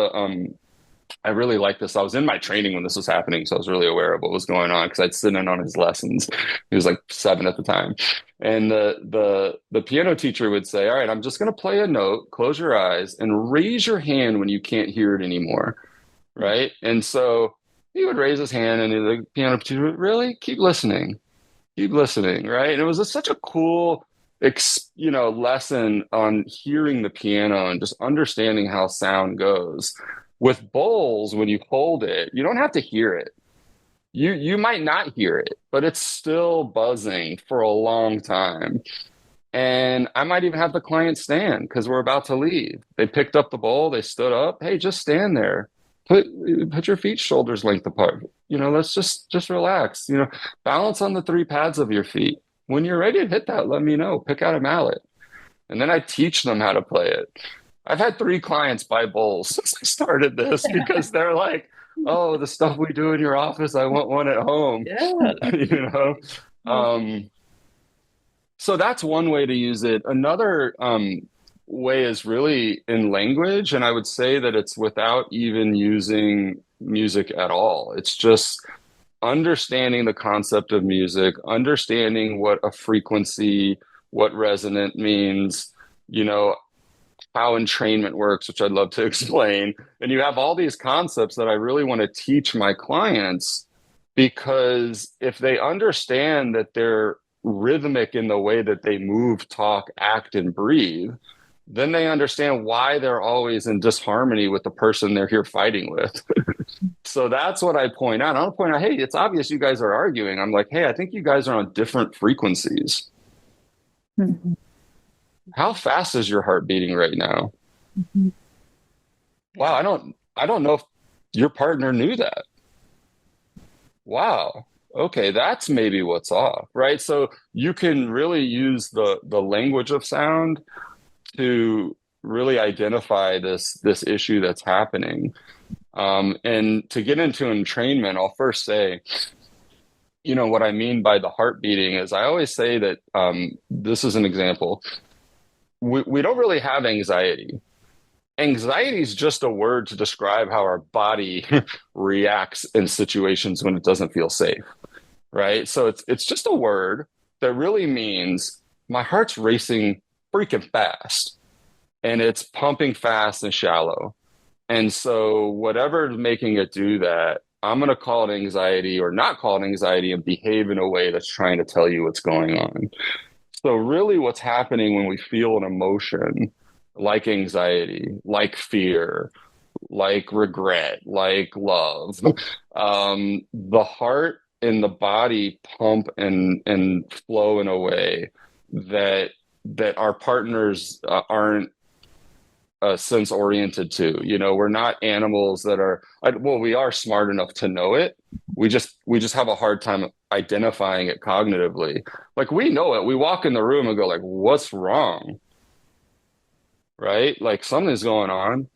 I really like this. I was in my training when this was happening, so I was really aware of what was going on because I'd sit in on his lessons. He was like 7 at the time. And the piano teacher would say, all right, I'm just going to play a note, close your eyes, and raise your hand when you can't hear it anymore. Right. And so he would raise his hand, and the piano teacher would really keep listening. Keep listening, right? And it was such a cool, lesson on hearing the piano and just understanding how sound goes. With bowls, when you hold it, you don't have to hear it. You might not hear it, but it's still buzzing for a long time. And I might even have the client stand because we're about to leave. They picked up the bowl, they stood up. Hey, just stand there. Put your feet shoulders length apart. Let's just relax. Balance on the 3 pads of your feet. When you're ready to hit that, let me know. Pick out a mallet. And then I teach them how to play it. I've had 3 clients buy bowls since I started this because they're like, oh, the stuff we do in your office, I want one at home. Yeah. So that's one way to use it. Another way is really in language, and I would say that it's without even using music at all. It's just understanding the concept of music, understanding what a frequency, what resonant means, how entrainment works, which I'd love to explain. And you have all these concepts that I really want to teach my clients, because if they understand that they're rhythmic in the way that they move, talk, act, and breathe, then they understand why they're always in disharmony with the person they're here fighting with. So that's what I point out. I don't point out, hey, it's obvious you guys are arguing. I'm like, hey, I think you guys are on different frequencies. Mhm. How fast is your heart beating right now? Wow, I don't know if your partner knew that. Wow. Okay, that's maybe what's off, right? So you can really use the language of sound to really identify this issue that's happening. And to get into entrainment, I'll first say, what I mean by the heart beating is I always say that this is an example. We don't really have anxiety. Anxiety is just a word to describe how our body reacts in situations when it doesn't feel safe, right? So it's just a word that really means my heart's racing freaking fast, and it's pumping fast and shallow. And so whatever's making it do that, I'm going to call it anxiety or not call it anxiety and behave in a way that's trying to tell you what's going on. So really what's happening when we feel an emotion like anxiety, like fear, like regret, like love, the heart and the body pump and flow in a way that our partners aren't sense oriented to. We're not animals that are, well, we are smart enough to know it. We just have a hard time identifying it cognitively. Like we know it. We walk in the room and go like, what's wrong? Right? Like something's going on,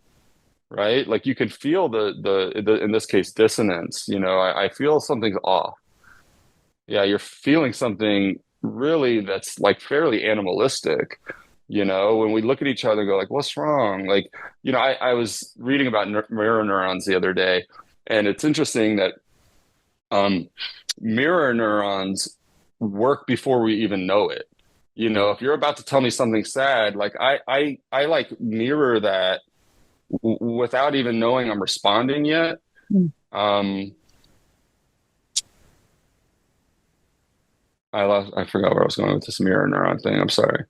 right? Like you can feel the in this case dissonance, I feel something's off. Yeah, you're feeling something really that's like fairly animalistic. When we look at each other and go like, what's wrong? Like, I was reading about mirror neurons the other day, and it's interesting that um, mirror neurons work before we even know it. If you're about to tell me something sad, like I like mirror that without even knowing I'm responding yet. Um, I forgot where I was going with this mirror neuron thing. I'm sorry.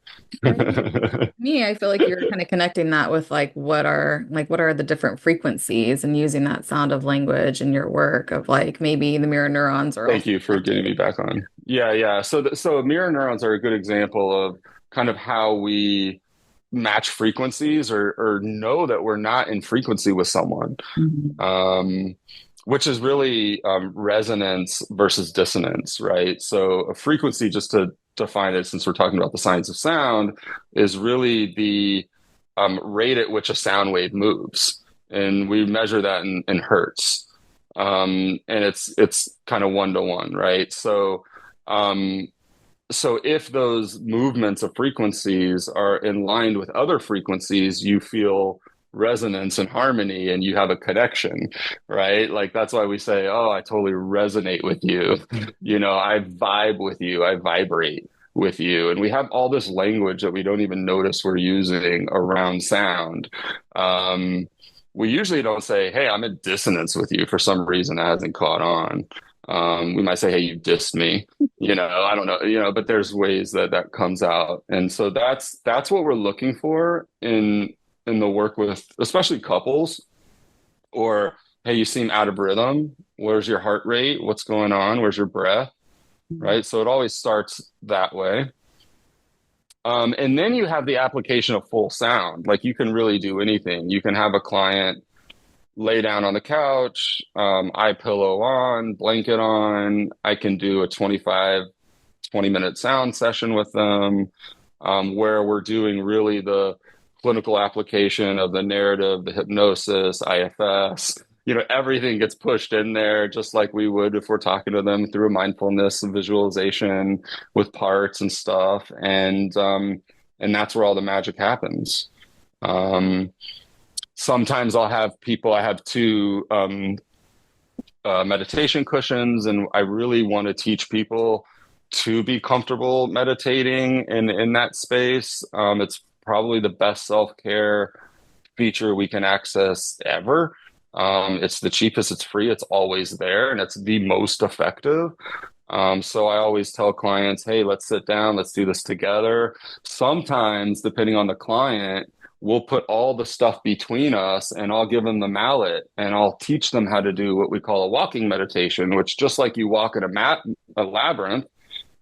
Me, I feel like you're kind of connecting that with what are the different frequencies and using that sound of language in your work of like maybe the mirror neurons are Thank also you for getting me connected. back on. Yeah, yeah. So mirror neurons are a good example of kind of how we match frequencies or know that we're not in frequency with someone, Mhm. um, which is really resonance versus dissonance, right? So a frequency, just to define it, since we're talking about the science of sound, is really the rate at which a sound wave moves, and we measure that in hertz. And it's kind of 1 to 1, right? Um, so if those movements of frequencies are in line with other frequencies, you feel resonance and harmony and you have a connection, right? Like that's why we say, oh, I totally resonate with you. I vibe with you, I vibrate with you. And we have all this language that we don't even notice we're using around sound. Um, we usually don't say, hey, I'm in dissonance with you. For some reason that hasn't caught on. We might say, hey, you dissed me. I don't know, but there's ways that that comes out. And so that's what we're looking for in the work with especially couples, or hey, you seem out of rhythm. Where's your heart rate? What's going on? Where's your breath? Right? So it always starts that way. And then you have the application of full sound. Like you can really do anything. You can have a client lay down on the couch, eye pillow on, blanket on. I can do a 20-minute sound session with them, where we're doing really the clinical application of the narrative, the hypnosis, IFS. Everything gets pushed in there just like we would if we're talking to them through a mindfulness and visualization with parts and stuff. And that's where all the magic happens. Um, Sometimes I have two meditation cushions, and I really want to teach people to be comfortable meditating in that space. It's probably the best self-care feature we can access ever. It's the cheapest, it's free, it's always there, and it's the most effective. So I always tell clients, hey, let's sit down, let's do this together. Sometimes, depending on the client, we'll put all the stuff between us and I'll give them the mallet and I'll teach them how to do what we call a walking meditation, which just like you walk in a labyrinth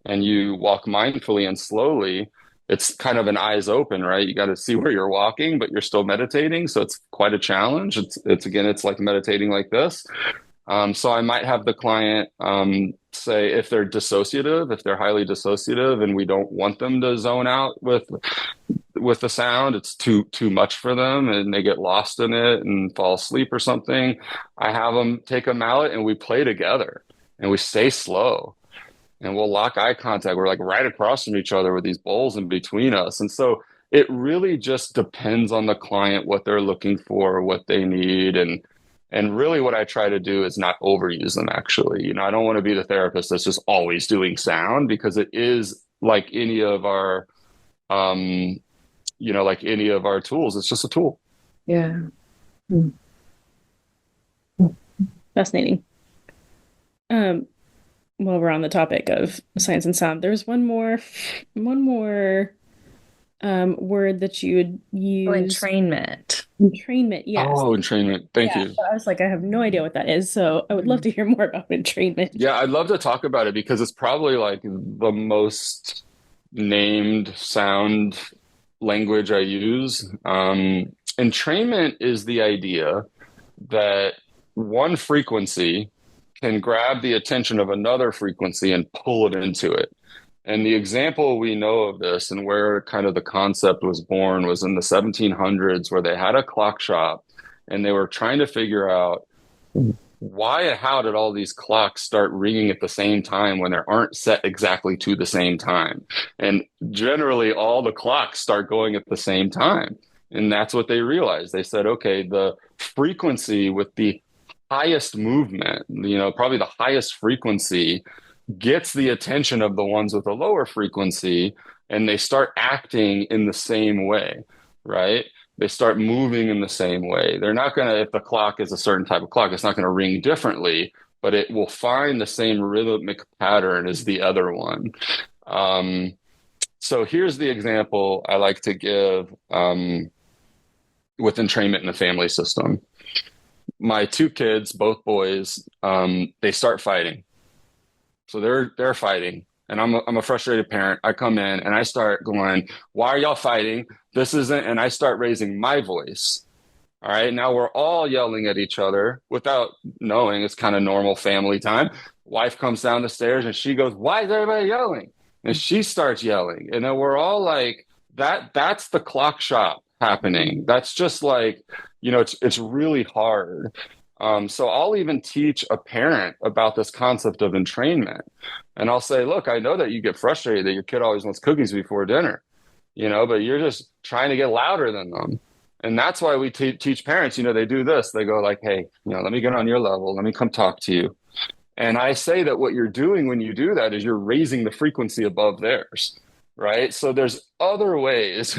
and you walk mindfully and slowly, it's kind of an eyes open, right? You got to see where you're walking, but you're still meditating. So it's quite a challenge. It's like meditating like this. So I might have the client say if they're dissociative, if they're highly dissociative, and we don't want them to zone out with the sound, it's too much for them, and they get lost in it and fall asleep or something. I have them take a mallet and we play together, and we stay slow, and we'll lock eye contact. We're like right across from each other with these bowls in between us, and so it really just depends on the client, what they're looking for, what they need, and really what I try to do is not overuse them, actually. I don't want to be the therapist that's just always doing sound, because it is like any of our, like any of our tools, it's just a tool. Yeah. Fascinating. While we're on the topic of science and sound, there's one more word that you would Oh, use. entrainment. Entrainment, yes. Oh, entrainment. Thank Yeah. you. So I was like, I have no idea what that is, so I would love to hear more about entrainment. Yeah, I'd love to talk about it because it's probably like the most named sound language I use. Entrainment is the idea that one frequency can grab the attention of another frequency and pull it into it. And the example we know of this and where kind of the concept was born was in the 1700s, where they had a clock shop and they were trying to figure out why and how did all these clocks start ringing at the same time when they aren't set exactly to the same time? And generally, all the clocks start going at the same time. And that's what they realized. They said, okay, the frequency with the highest movement, probably the highest frequency gets the attention of the ones with a lower frequency, and they start acting in the same way, right? They start moving in the same way. They're not going to, if the clock is a certain type of clock, it's not going to ring differently, but it will find the same rhythmic pattern as the other one. So here's the example I like to give with entrainment in the family system. My two kids, both boys, they start fighting. So they're fighting, and I'm a frustrated parent. I come in and I start going, "Why are y'all fighting? This isn't." And I start raising my voice. All right, now we're all yelling at each other without knowing. It's kind of normal family time. Wife comes down the stairs and she goes, "Why is everybody yelling?" And she starts yelling, and then we're all like, "That that's the clock shop happening." That's just like, it's really hard. So I'll even teach a parent about this concept of entrainment. And I'll say, look, I know that you get frustrated that your kid always wants cookies before dinner, but you're just trying to get louder than them. And that's why we teach parents, they do this. They go like, hey, let me get on your level. Let me come talk to you. And I say that what you're doing when you do that is you're raising the frequency above theirs. Right. So there's other ways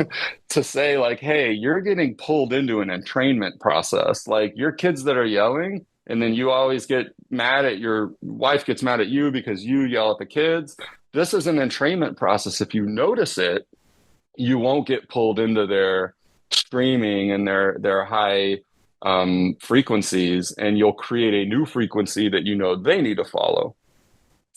to say like, hey, you're getting pulled into an entrainment process. Like your kids that are yelling, and then you always get mad at your wife gets mad at you because you yell at the kids. This is an entrainment process. If you notice it, you won't get pulled into their screaming and their high frequencies, and you'll create a new frequency that they need to follow.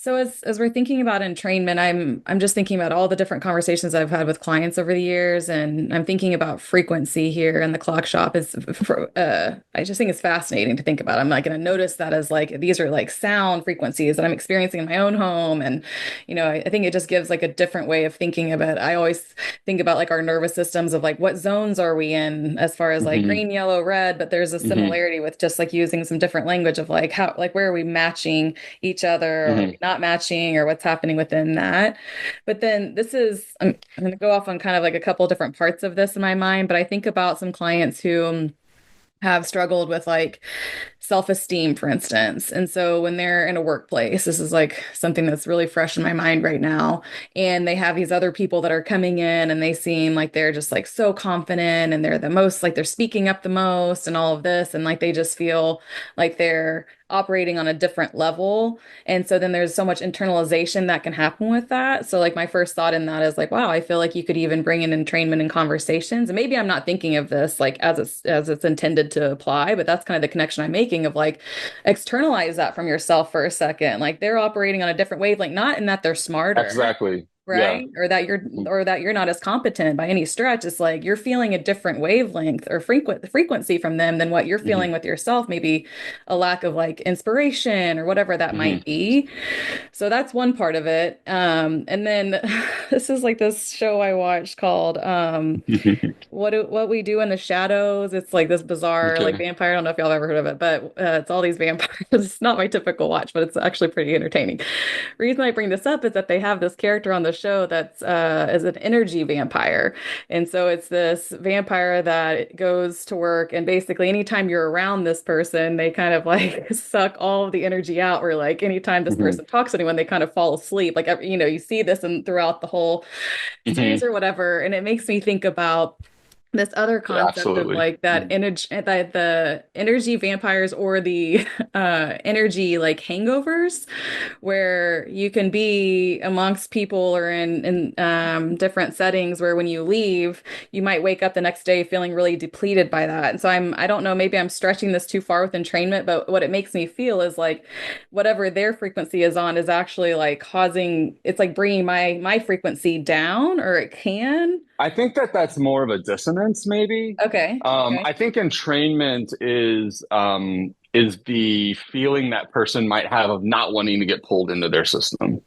So as we're thinking about entrainment, I'm just thinking about all the different conversations I've had with clients over the years, and I'm thinking about frequency here in the clock shop. I just think it's fascinating to think about. I'm like going to notice that as like these are like sound frequencies that I'm experiencing in my own home, and I think it just gives like a different way of thinking of it. I always think about like our nervous systems of like what zones are we in as far as like Mm-hmm. green, yellow, red, but there's a Mm-hmm. similarity with just like using some different language of like how like where are we matching each other, or are Mm-hmm. we not matching, or what's happening within that. But then I'm going to go off on kind of like a couple different parts of this in my mind, but I think about some clients who have struggled with like self-esteem, for instance. And so when they're in a workplace, this is like something that's really fresh in my mind right now. And they have these other people that are coming in and they seem like they're just like so confident and they're the most like they're speaking up the most and all of this. And like they just feel like they're operating on a different level. And so then there's so much internalization that can happen with that. So like my first thought in that is like, wow, I feel like you could even bring in entrainment in conversations. And maybe I'm not thinking of this like as it's intended to apply, but that's kind of the connection I'm making of like externalize that from yourself for a second. Like they're operating on a different wavelength, not in that they're smarter, Exactly. Yeah. right? Or that you're not as competent by any stretch. It's like you're feeling a different wavelength or frequency from them than what you're Mm-hmm. feeling with yourself, maybe a lack of like inspiration or whatever that Mm-hmm. might be. So that's one part of it. And then this is like this show I watched called what we do in the shadows. It's like this bizarre like Okay. vampire. I don't know if y'all have ever heard of it, but it's all these vampires. It's not my typical watch, but it's actually pretty entertaining. Reason I bring this up is that they have this character on the show that's is an energy vampire. And so it's this vampire that goes to work, and basically anytime you're around this person, they kind of like suck all of the energy out, or like anytime this Mm-hmm. person talks to anyone, they kind of fall asleep. Like you see this and throughout the whole series Mm-hmm. or whatever. And it makes me think about this other Yeah, concept of absolutely. like that energy, that the energy vampires or the energy like hangovers, where you can be amongst people or in different settings where when you leave, you might wake up the next day feeling really depleted by that. And so I don't know, maybe I'm stretching this too far with entrainment, but what it makes me feel is like whatever their frequency is on is actually like causing, it's like bringing my frequency down, or it can. I think that that's more of a dissonance, maybe. Okay. Okay. I think entrainment is is the feeling that person might have of not wanting to get pulled into their system.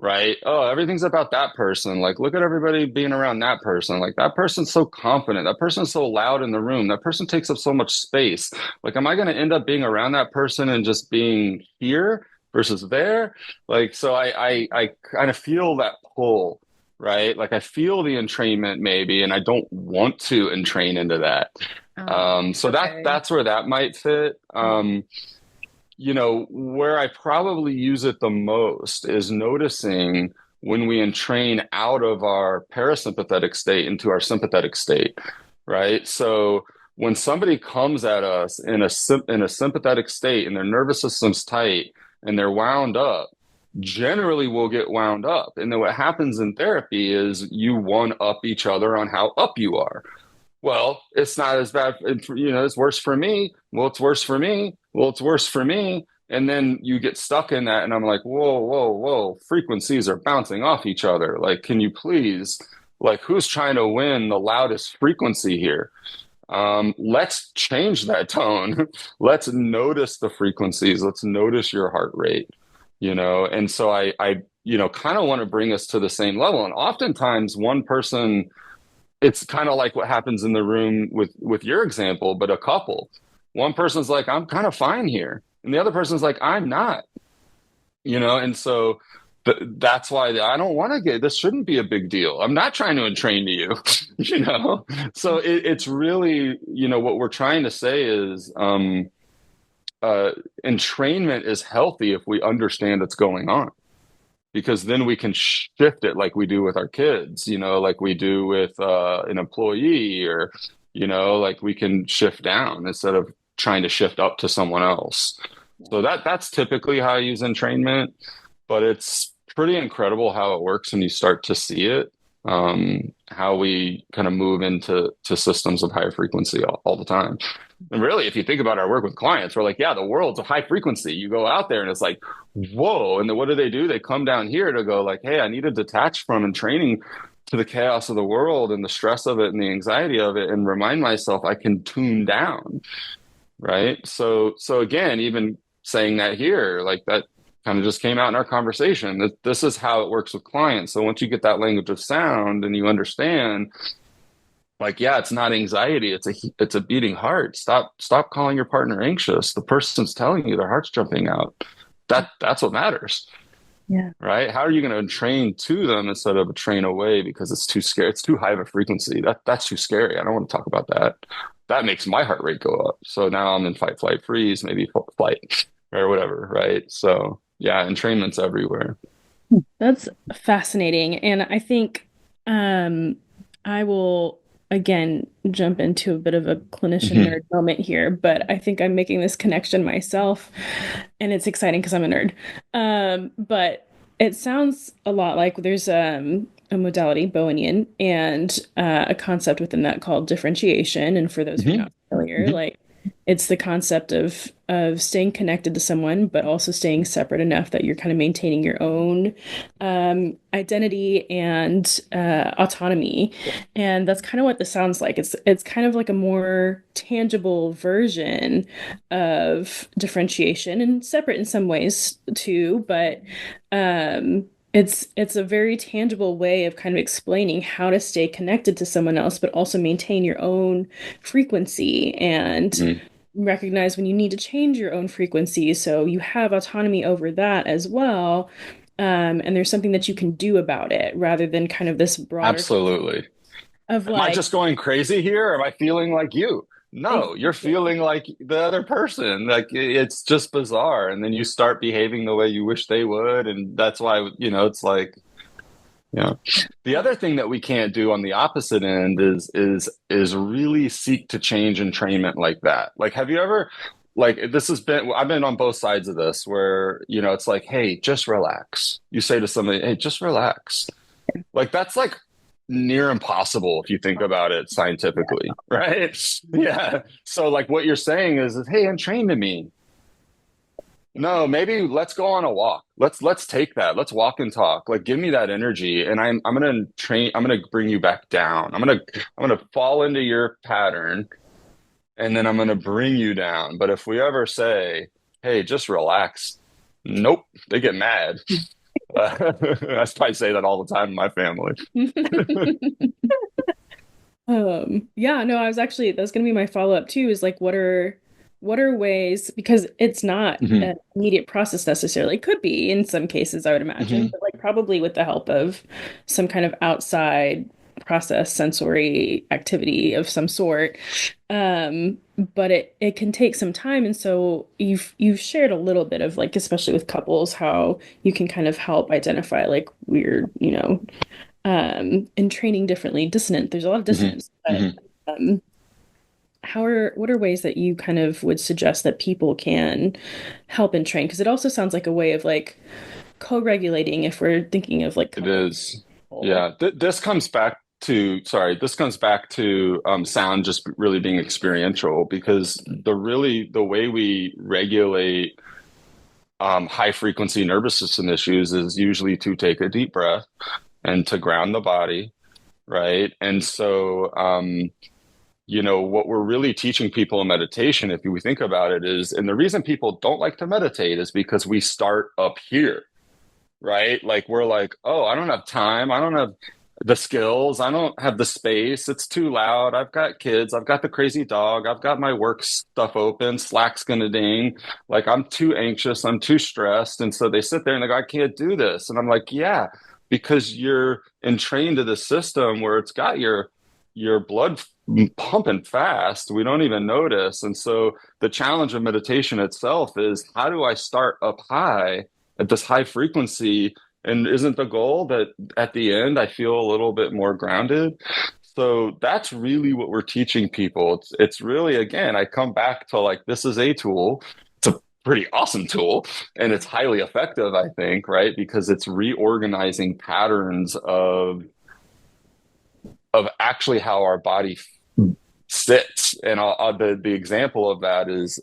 Right? Oh, everything's about that person. Like, look at everybody being around that person. Like, that person's so confident. That person's so loud in the room. That person takes up so much space. Like, am I going to end up being around that person and just being here versus there? Like, so I kind of feel that pull, right? Like, I feel the entrainment maybe, and I don't want to entrain into that. So Okay. that's where that might fit. Where I probably use it the most is noticing when we entrain out of our parasympathetic state into our sympathetic state, right? So when somebody comes at us in a sympathetic state and their nervous system's tight and they're wound up, generally we'll get wound up. And then what happens in therapy is you one up each other on how up you are. Well, it's not as bad. It's worse for me. Well, it's worse for me. Well, it's worse for me. And then you get stuck in that. And I'm like, whoa, whoa, whoa. Frequencies are bouncing off each other. Like, can you please, like, who's trying to win the loudest frequency here? Let's change that tone. Let's notice the frequencies. Let's notice your heart rate, And so I kind of want to bring us to the same level. And oftentimes one person, it's kind of like what happens in the room with your example, but a couple. One person's like, I'm kind of fine here. And the other person's like, I'm not, And so that's why I don't want to this shouldn't be a big deal. I'm not trying to entrain you, So it's really, what we're trying to say is entrainment is healthy if we understand what's going on. Because then we can shift it like we do with our kids, like we do with an employee, or, like we can shift down instead of trying to shift up to someone else. So that's typically how I use entrainment, but it's pretty incredible how it works when you start to see it, how we kind of move into systems of higher frequency all the time. And really, if you think about our work with clients, we're like, yeah, the world's a high frequency. You go out there and it's like, whoa. And then what do? They come down here to go like, hey, I need to detach from and training to the chaos of the world and the stress of it and the anxiety of it and remind myself I can tune down. Right. So again, even saying that here, like that kind of just came out in our conversation, that this is how it works with clients. So once you get that language of sound and you understand, like, yeah, it's not anxiety. It's a beating heart. Stop calling your partner anxious. The person's telling you their heart's jumping out. That's what matters. Yeah. Right. How are you going to train to them instead of a train away because it's too scary? It's too high of a frequency. That's too scary. I don't want to talk about that. That makes my heart rate go up. So now I'm in fight, flight, freeze, maybe flight or whatever. Right. So yeah, entrainment's everywhere. That's fascinating. And I think I will again jump into a bit of a clinician nerd moment here, but I think I'm making this connection myself, and it's exciting because I'm a nerd. But it sounds a lot like there's a modality, Bowenian, and a concept within that called differentiation. And for those who are not familiar, like it's the concept of staying connected to someone, but also staying separate enough that you're kind of maintaining your own identity and autonomy. And that's kind of what this sounds like. It's kind of like a more tangible version of differentiation, and separate in some ways too, but it's a very tangible way of kind of explaining how to stay connected to someone else, but also maintain your own frequency and recognize when you need to change your own frequency. So you have autonomy over that as well. And there's something that you can do about it rather than kind of this broader Absolutely. of Am I just going crazy here? Or am I feeling like you? No, you're feeling like the other person. Like it's just bizarre. And then you start behaving the way you wish they would. And that's why, it's like, the other thing that we can't do on the opposite end is really seek to change entrainment like that. Like, have you ever, like, I've been on both sides of this where, it's like, hey, just relax. You say to somebody, hey, just relax. Like, that's like near impossible if you think about it scientifically, right? Yeah. So like what you're saying is, hey, entrain to me. No, maybe let's go on a walk. Let's take that. Let's walk and talk. Like, give me that energy, and I'm gonna train. I'm gonna bring you back down. I'm gonna fall into your pattern, and then I'm going to bring you down. But if we ever say, hey, just relax, nope, they get mad. I probably say that all the time in my family. Yeah, no, I was actually that's gonna be my follow-up too, is like what are ways, because it's not Hmm. an immediate process necessarily. It could be in some cases, I would imagine, Hmm. but like probably with the help of some kind of outside process, sensory activity of some sort. But it can take some time. And so you've shared a little bit of like, especially with couples, how you can kind of help identify like weird, and training differently, dissonant. There's a lot of Hmm. dissonance, but Hmm. um, what are ways that you kind of would suggest that people can help and train? Because it also sounds like a way of like co-regulating if we're thinking of like It couples. is. Yeah. This comes back to, sorry, this comes back to sound just really being experiential because the way we regulate high frequency nervous system issues is usually to take a deep breath and to ground the body, right? And so, what we're really teaching people in meditation, if we think about it, is, and the reason people don't like to meditate is because we start up here, right? Like we're like, oh, I don't have time. I don't have the skills. I don't have the space. It's too loud. I've got kids. I've got the crazy dog. I've got my work stuff open. Slack's gonna ding. Like I'm too anxious. I'm too stressed. And so they sit there and they go, I can't do this. And I'm like, yeah, because you're entrained to the system where it's got your blood pumping fast. We don't even notice. And so the challenge of meditation itself is how do I start up high at this high frequency? And isn't the goal that at the end I feel a little bit more grounded? So that's really what we're teaching people. It's really, again, I come back to like this is a tool. It's a pretty awesome tool and it's highly effective, I think, right? Because it's reorganizing patterns of actually how our body sits. And the example of that is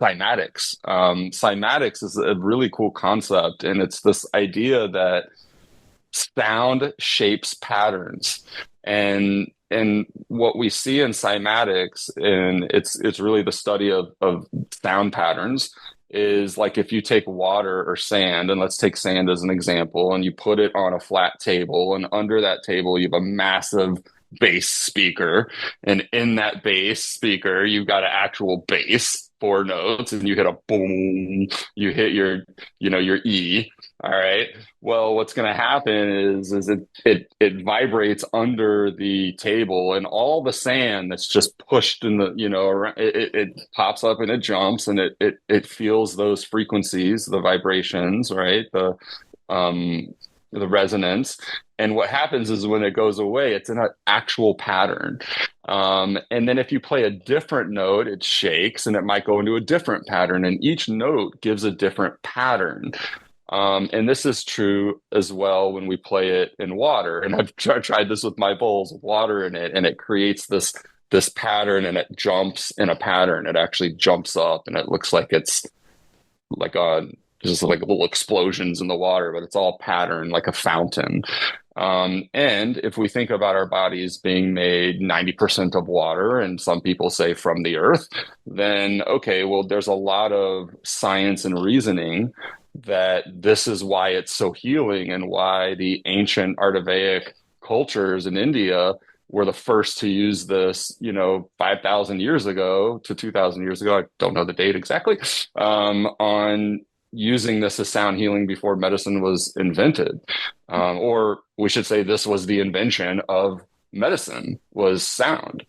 cymatics. Cymatics is a really cool concept, and it's this idea that sound shapes patterns, and what we see in cymatics, and it's really the study of sound patterns. Is like if you take water or sand, and let's take sand as an example, and you put it on a flat table, and under that table you have a massive bass speaker, and in that bass speaker you've got an actual bass, four notes, and you hit a boom, you hit your E. All right. Well, what's going to happen is it vibrates under the table, and all the sand that's just pushed in the it pops up and it jumps, and it feels those frequencies, the vibrations, right? Um the resonance. And what happens is when it goes away, it's in an actual pattern. And then if you play a different note, it shakes and it might go into a different pattern. And each note gives a different pattern. And this is true as well when we play it in water. And I've tried this with my bowls with water in it, and it creates this pattern, and it jumps in a pattern. It actually jumps up, and it looks like it's like just like little explosions in the water, but it's all pattern like a fountain. And if we think about our bodies being made 90% of water, and some people say from the earth, then okay, well, there's a lot of science and reasoning that this is why it's so healing and why the ancient Ardavaic cultures in India were the first to use this, 5,000 years ago to 2,000 years ago. I don't know the date exactly, on using this as sound healing before medicine was invented. Or we should say this was the invention of medicine, was sound,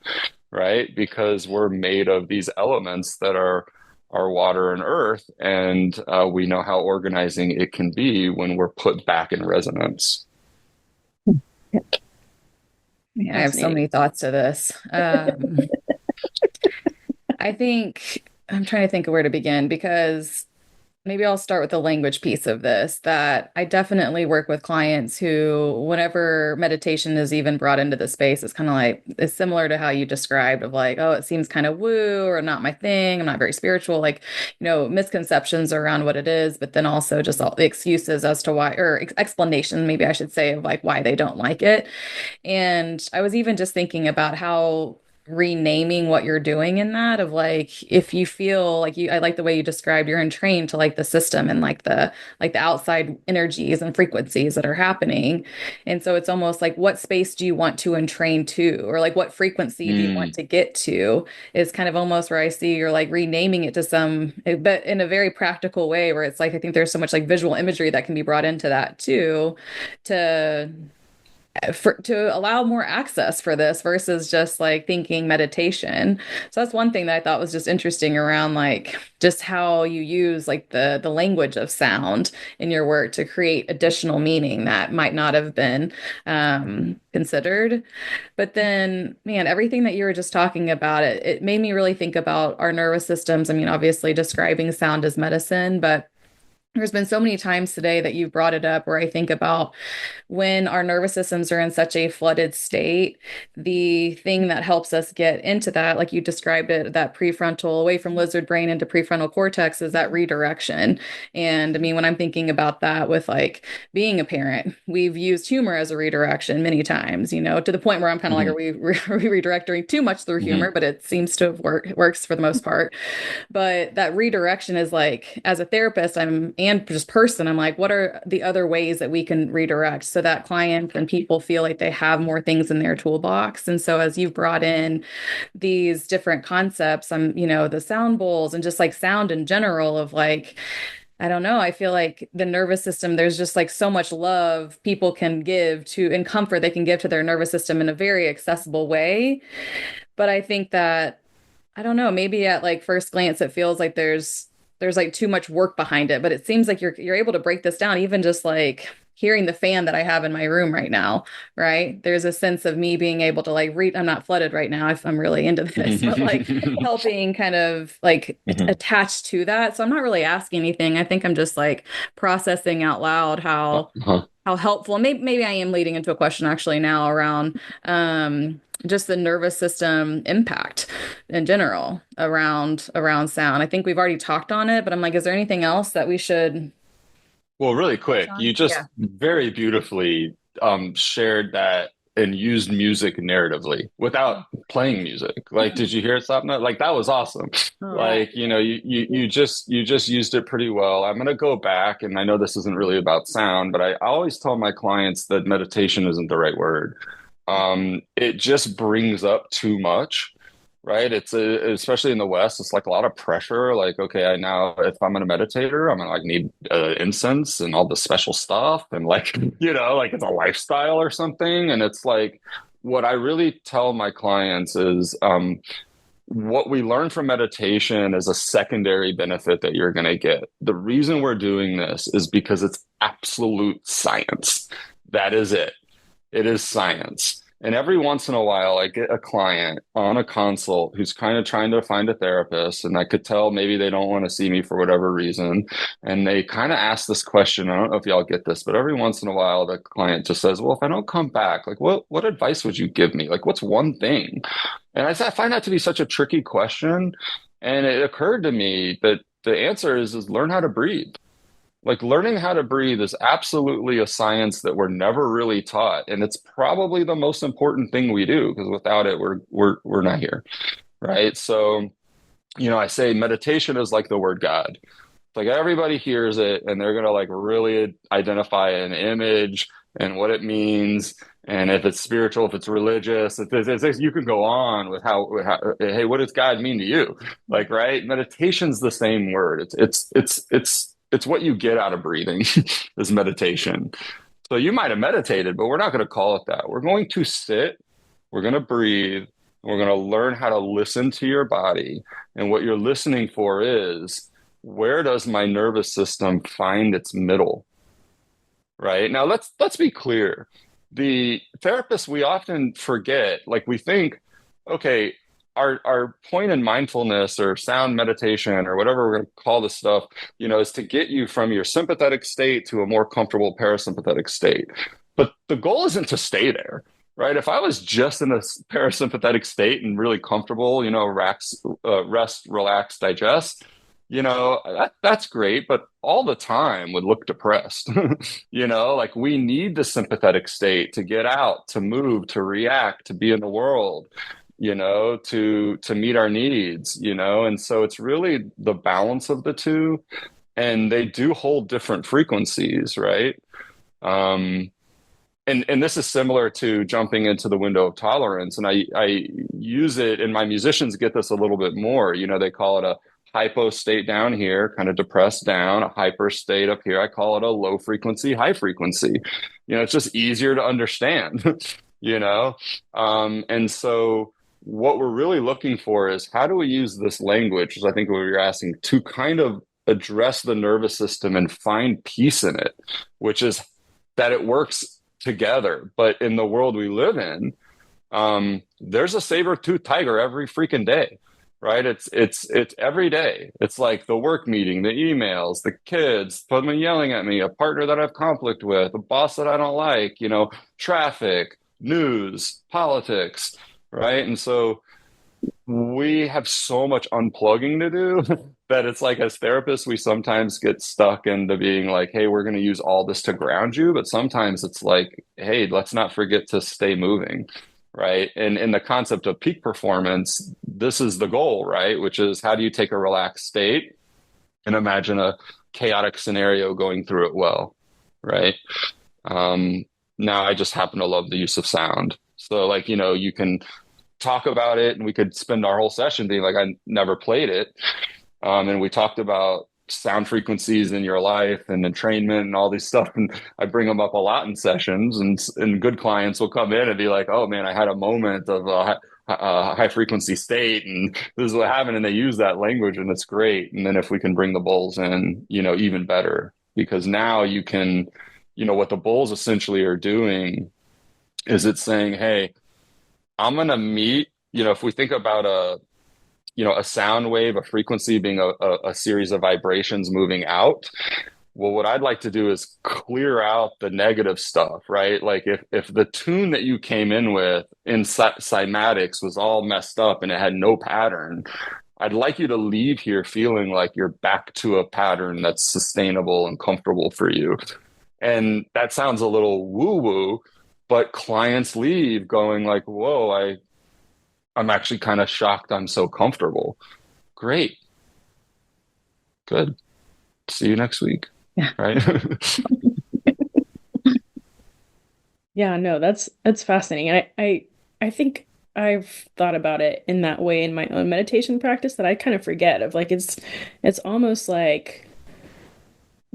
right? Because we're made of these elements that are water and earth, and we know how organizing it can be when we're put back in resonance. Yeah, I have so Fascinating. many thoughts to this. I think I'm trying to think of where to begin because maybe I'll start with the language piece of this, that I definitely work with clients who, whenever meditation is even brought into the space, it's kind of like, it's similar to how you described of like, oh, it seems kind of woo or not my thing. I'm not very spiritual, like, misconceptions around what it is, but then also just all the excuses as to why, or explanation, maybe I should say, of like why they don't like it. And I was even just thinking about how renaming what you're doing in that of like if you feel like I like the way you described you're entrained to like the system and like the outside energies and frequencies that are happening. And so it's almost like what space do you want to entrain to, or like what frequency do you want Mm, to get to is kind of almost where I see you're like renaming it to some, but in a very practical way where it's like I think there's so much like visual imagery that can be brought into that too to to allow more access for this versus just like thinking meditation. So that's one thing that I thought was just interesting around like just how you use like the language of sound in your work to create additional meaning that might not have been considered. But then, man, everything that you were just talking about, it made me really think about our nervous systems. I mean, obviously describing sound as medicine, but there's been so many times today that you've brought it up where I think about when our nervous systems are in such a flooded state, the thing that helps us get into that, like you described it, that prefrontal away from lizard brain into prefrontal cortex is that redirection. And I mean, when I'm thinking about that with like being a parent, we've used humor as a redirection many times, you know, to the point where I'm kind of like, mhm, are we redirecting too much through mhm, humor? But it seems to have works for the most part. But that redirection is like, as a therapist, and just person, I'm like, what are the other ways that we can redirect so that clients and people feel like they have more things in their toolbox? And so as you've brought in these different concepts, you know, the sound bowls and just like sound in general of like, I don't know. I feel like the nervous system, there's just like so much love people can give to and comfort they can give to their nervous system in a very accessible way. But I think that I don't know, maybe at like first glance it feels like there's like too much work behind it, but it seems like you're able to break this down even just like hearing the fan that I have in my room right now, right? There's a sense of me being able to like read, I'm not flooded right now if I'm really into this, but like mhm, helping kind of like mhm. attach to that. So I'm not really asking anything. I think I'm just like processing out loud Uh-huh. how helpful. Maybe I am leading into a question actually now around just the nervous system impact in general around sound. I think we've already talked on it, but I'm like, is there anything else that we should Well, really touch quick, on? you Yeah. just very beautifully shared that and used music narratively without playing music. Like, did you hear it, Sapna? Like, that was awesome. Oh, Yeah. Like, you just used it pretty well. I'm gonna go back, and I know this isn't really about sound, but I always tell my clients that meditation isn't the right word. It just brings up too much. Right. Especially in the West, it's like a lot of pressure. Like, okay, I now, if I'm a meditator, I'm gonna like need incense and all the special stuff. And like, like it's a lifestyle or something. And it's like, what I really tell my clients is, what we learn from meditation is a secondary benefit that you're going to get. The reason we're doing this is because it's absolute science. That is it. It is science. And every once in a while, I get a client on a consult who's kind of trying to find a therapist, and I could tell maybe they don't want to see me for whatever reason. And they kind of ask this question. I don't know if y'all get this, but every once in a while, the client just says, "Well, if I don't come back, like, what advice would you give me? Like, what's one thing?" And I find that to be such a tricky question. And it occurred to me that the answer is learn how to breathe. Like learning how to breathe is absolutely a science that we're never really taught, and it's probably the most important thing we do because without it, we're not here, right? So, I say meditation is like the word God. Like everybody hears it, and they're gonna like really identify an image and what it means, and if it's spiritual, if it's religious, you can go on with hey, what does God mean to you? Like, right? Meditation's the same word. It's what you get out of breathing is meditation. So you might have meditated, but we're not going to call it that. We're going to sit, we're going to breathe, we're going to learn how to listen to your body. And what you're listening for is, where does my nervous system find its middle? Right? Now let's be clear. The therapists, we often forget, like we think, okay, our point in mindfulness or sound meditation or whatever we're going to call this stuff, is to get you from your sympathetic state to a more comfortable parasympathetic state. But the goal isn't to stay there, right? If I was just in a parasympathetic state and really comfortable, rest, relax, digest, that's great, but all the time would look depressed. Like we need the sympathetic state to get out, to move, to react, to be in the world. to meet our needs, and so it's really the balance of the two, and they do hold different frequencies, right? Um, and this is similar to jumping into the window of tolerance. And I use it, and my musicians get this a little bit more. They call it a hypo state down here, kind of depressed down, a hyper state up here. I call it a low frequency, high frequency. It's just easier to understand, and so what we're really looking for is how do we use this language, which I think what you're asking, to kind of address the nervous system and find peace in it, which is that it works together. But in the world we live in, there's a saber-toothed tiger every freaking day, right? It's every day. It's like the work meeting, the emails, the kids, someone yelling at me, a partner that I have conflict with, a boss that I don't like, traffic, news, politics, right? And so we have so much unplugging to do that it's like, as therapists, we sometimes get stuck into being like, hey, we're going to use all this to ground you. But sometimes it's like, hey, let's not forget to stay moving, right? And in the concept of peak performance, this is the goal, right? Which is, how do you take a relaxed state and imagine a chaotic scenario going through it well, right? Now, I just happen to love the use of sound. So like, you can talk about it, and we could spend our whole session being like, I never played it. And we talked about sound frequencies in your life and entrainment and all these stuff. And I bring them up a lot in sessions, and good clients will come in and be like, oh man, I had a moment of a high frequency state, and this is what happened. And they use that language, and it's great. And then if we can bring the bowls in, even better, because now you can, what the bowls essentially are doing is it's saying, hey, I'm going to meet, if we think about a sound wave, a frequency being a series of vibrations moving out. Well, what I'd like to do is clear out the negative stuff, right? Like if the tune that you came in with in cymatics was all messed up and it had no pattern, I'd like you to leave here feeling like you're back to a pattern that's sustainable and comfortable for you. And that sounds a little woo-woo, but clients leave going like, whoa, I'm actually kind of shocked I'm so comfortable. Great. Good. See you next week. Yeah. Right. Yeah, no, that's fascinating. I think I've thought about it in that way in my own meditation practice, that I kind of forget of, like, it's almost like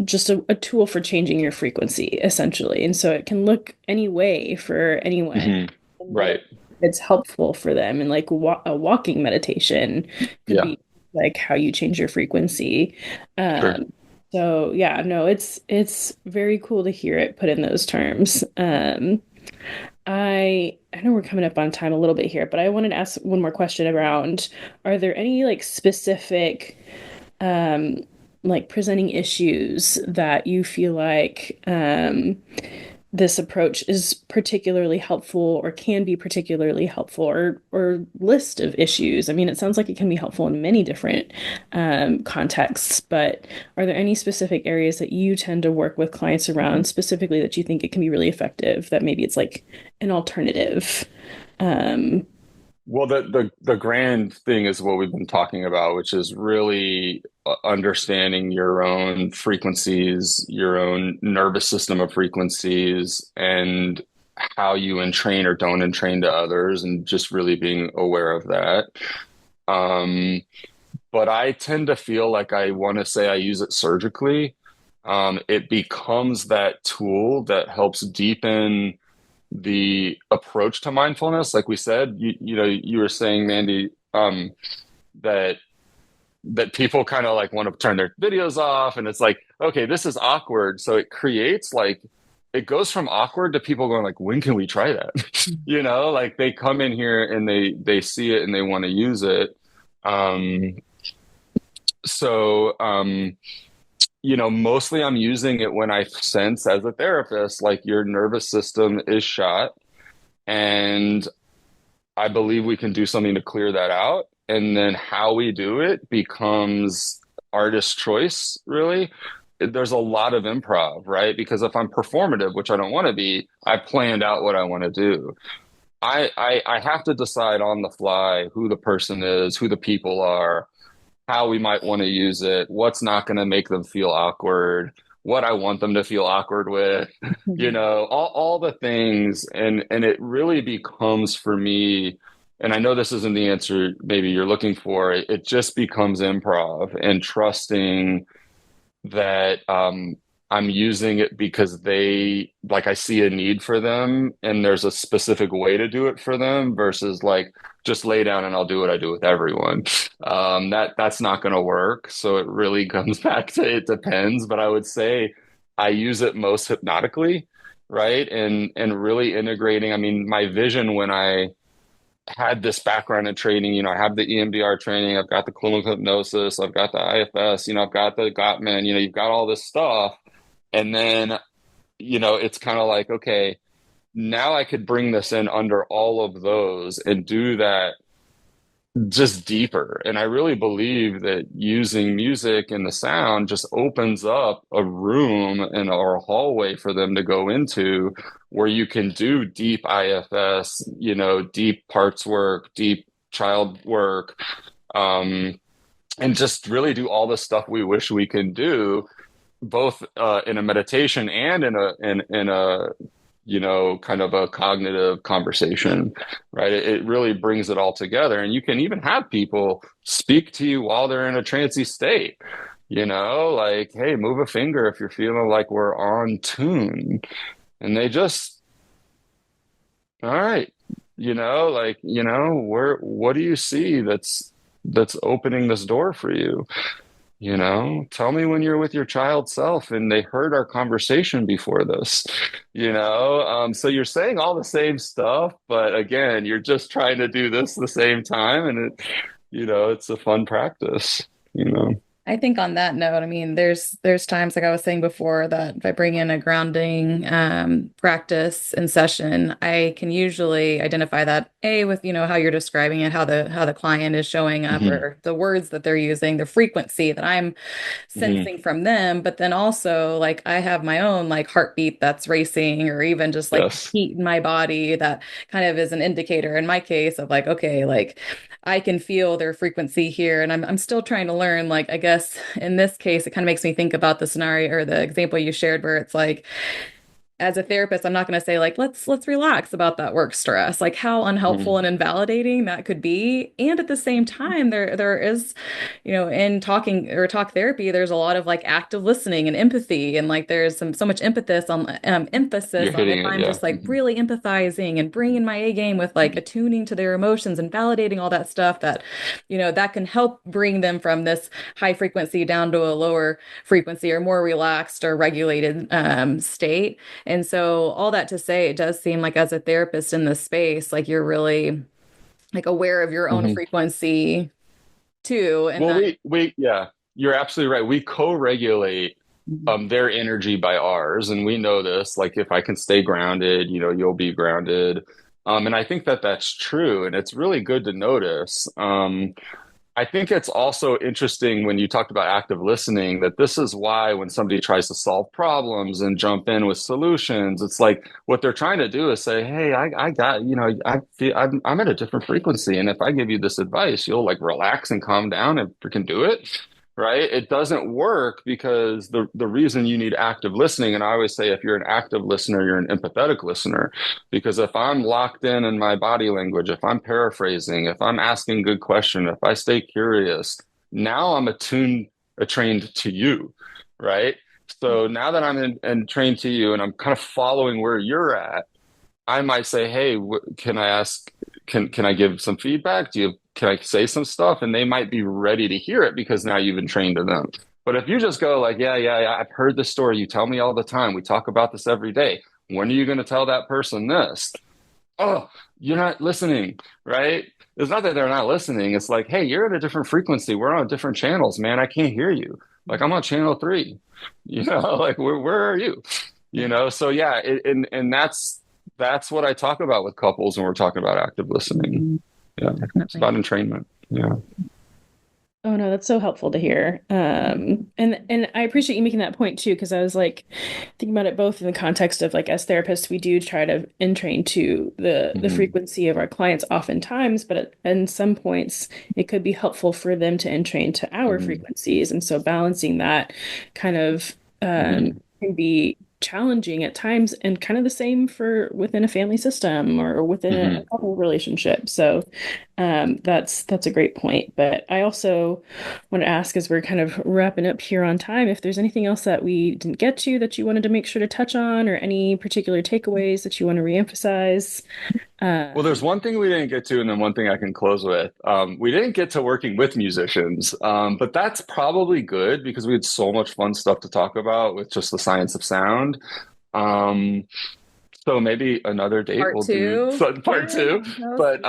just a tool for changing your frequency, essentially. And so it can look any way for anyone. Mm-hmm. Right. It's helpful for them. And like a walking meditation could be like how you change your frequency. Sure. So yeah, no, it's very cool to hear it put in those terms. I know we're coming up on time a little bit here, but I wanted to ask one more question around, are there any like specific like presenting issues that you feel like this approach is particularly helpful, or can be particularly helpful, or list of issues? I mean, it sounds like it can be helpful in many different contexts, but are there any specific areas that you tend to work with clients around specifically that you think it can be really effective, that maybe it's like an alternative? Well, the grand thing is what we've been talking about, which is really understanding your own frequencies, your own nervous system of frequencies, and how you entrain or don't entrain to others, and just really being aware of that. But I tend to feel like I want to say I use it surgically. It becomes that tool that helps deepen the approach to mindfulness. Like we said, you were saying, Mandy, that people kind of like want to turn their videos off, and it's like, okay, this is awkward. So it creates like, it goes from awkward to people going like, when can we try that? Like they come in here and they see it and they want to use it. Mostly I'm using it when I sense, as a therapist, like your nervous system is shot, and I believe we can do something to clear that out. And then how we do it becomes artist choice, really. There's a lot of improv, right? Because if I'm performative, which I don't want to be, I planned out what I want to do. I have to decide on the fly who the person is, who the people are, how we might want to use it, what's not going to make them feel awkward, what I want them to feel awkward with, all the things. And it really becomes for me, and I know this isn't the answer maybe you're looking for, it just becomes improv and trusting that I'm using it because I see a need for them and there's a specific way to do it for them versus like just lay down and I'll do what I do with everyone. That's not going to work. So it really comes back to it depends, but I would say I use it most hypnotically, right? And really integrating. I mean, my vision when I had this background in training, I have the EMDR training, I've got the clinical hypnosis, I've got the IFS, I've got the Gottman, you've got all this stuff. And then, it's kind of like, okay, now I could bring this in under all of those and do that just deeper. And I really believe that using music and the sound just opens up a room and or a hallway for them to go into where you can do deep IFS, deep parts work, deep child work, and just really do all the stuff we wish we can do, both in a meditation and in a kind of a cognitive conversation, right? It really brings it all together. And you can even have people speak to you while they're in a trancy state, like, hey, move a finger if you're feeling like we're on tune. And they just, all right, what do you see that's opening this door for you? Tell me when you're with your child self and they heard our conversation before this, so you're saying all the same stuff, but again, you're just trying to do this the same time. And it's a fun practice. I think on that note, I mean, there's times like I was saying before that if I bring in a grounding practice and session, I can usually identify that A with how you're describing it, how the client is showing up, Hmm. or the words that they're using, the frequency that I'm Hmm. sensing from them, but then also like I have my own like heartbeat that's racing, or even just like Yes. heat in my body that kind of is an indicator in my case of like, okay, like I can feel their frequency here. And I'm still trying to learn, like, I guess in this case, it kind of makes me think about the scenario or the example you shared where it's like, as a therapist, I'm not going to say like let's relax about that work stress, like how unhelpful Hmm. and invalidating that could be. And at the same time, there is, in talking or talk therapy, there's a lot of like active listening and empathy, and like there's so much You're emphasis on hitting if it. I'm Yeah. just like Hmm. really empathizing and bringing my A game with like attuning to their emotions and validating all that stuff that, that can help bring them from this high frequency down to a lower frequency or more relaxed or regulated state. And so all that to say, it does seem like as a therapist in this space, like you're really like aware of your own Hmm. frequency too. And Well, that, yeah, you're absolutely right. We co-regulate their energy by ours, and we know this. Like, if I can stay grounded, you'll be grounded. And I think that that's true, and it's really good to notice. I think it's also interesting when you talked about active listening that this is why when somebody tries to solve problems and jump in with solutions, it's like what they're trying to do is say, "Hey, I got, I feel I'm at a different frequency, and if I give you this advice, you'll like relax and calm down and freaking do it." Right? It doesn't work because the reason you need active listening, and I always say if you're an active listener, you're an empathetic listener. Because if I'm locked in my body language, if I'm paraphrasing, if I'm asking good question, if I stay curious, now I'm trained to you, right? So now that I'm and trained to you and I'm kind of following where you're at, I might say, "Hey, can I ask? Can I give some feedback? Can I say some stuff?" And they might be ready to hear it because now you've been trained to them. But if you just go like, "Yeah, yeah, yeah, I've heard this story. You tell me all the time. We talk about this every day. When are you going to tell that person this?" Oh, you're not listening, right? It's not that they're not listening. It's like, hey, you're at a different frequency. We're on different channels, man. I can't hear you. Like I'm on channel three. Like where are you? So yeah, and that's what I talk about with couples when we're talking about active listening. Yeah, it's definitely. about entrainment. Yeah. Oh no, that's so helpful to hear. And I appreciate you making that point too, because I was like thinking about it both in the context of like as therapists, we do try to entrain to the Hmm. frequency of our clients oftentimes, but in some points it could be helpful for them to entrain to our Hmm. frequencies. And so balancing that kind of Hmm. can be challenging at times and kind of the same for within a family system or within a Hmm. couple relationship. So that's a great point. But I also want to ask, as we're kind of wrapping up here on time, if there's anything else that we didn't get to that you wanted to make sure to touch on, or any particular takeaways that you want to reemphasize. Well, there's one thing we didn't get to, and then one thing I can close with. We didn't get to working with musicians, but that's probably good because we had so much fun stuff to talk about with just the science of sound. Um, so maybe another date Part we'll do two. part Yeah, two. that was But good.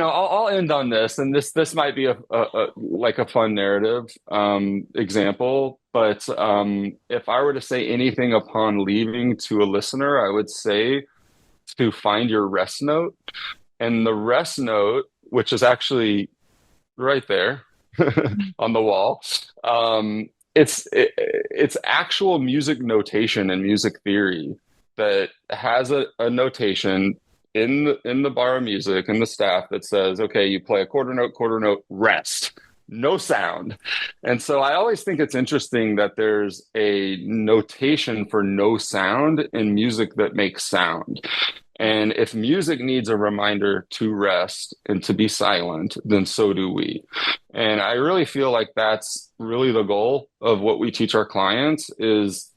I'll end on this, and this might be a like a fun narrative example. But if I were to say anything upon leaving to a listener, I would say to find your rest note. And the rest note, which is actually right there on the wall, it's actual music notation and music theory that has a notation in the bar of music and the staff that says, okay, you play a quarter note, rest. No sound. And so I always think it's interesting that there's a notation for no sound in music that makes sound. And if music needs a reminder to rest and to be silent, then so do we. And I really feel like that's really the goal of what we teach our clients is,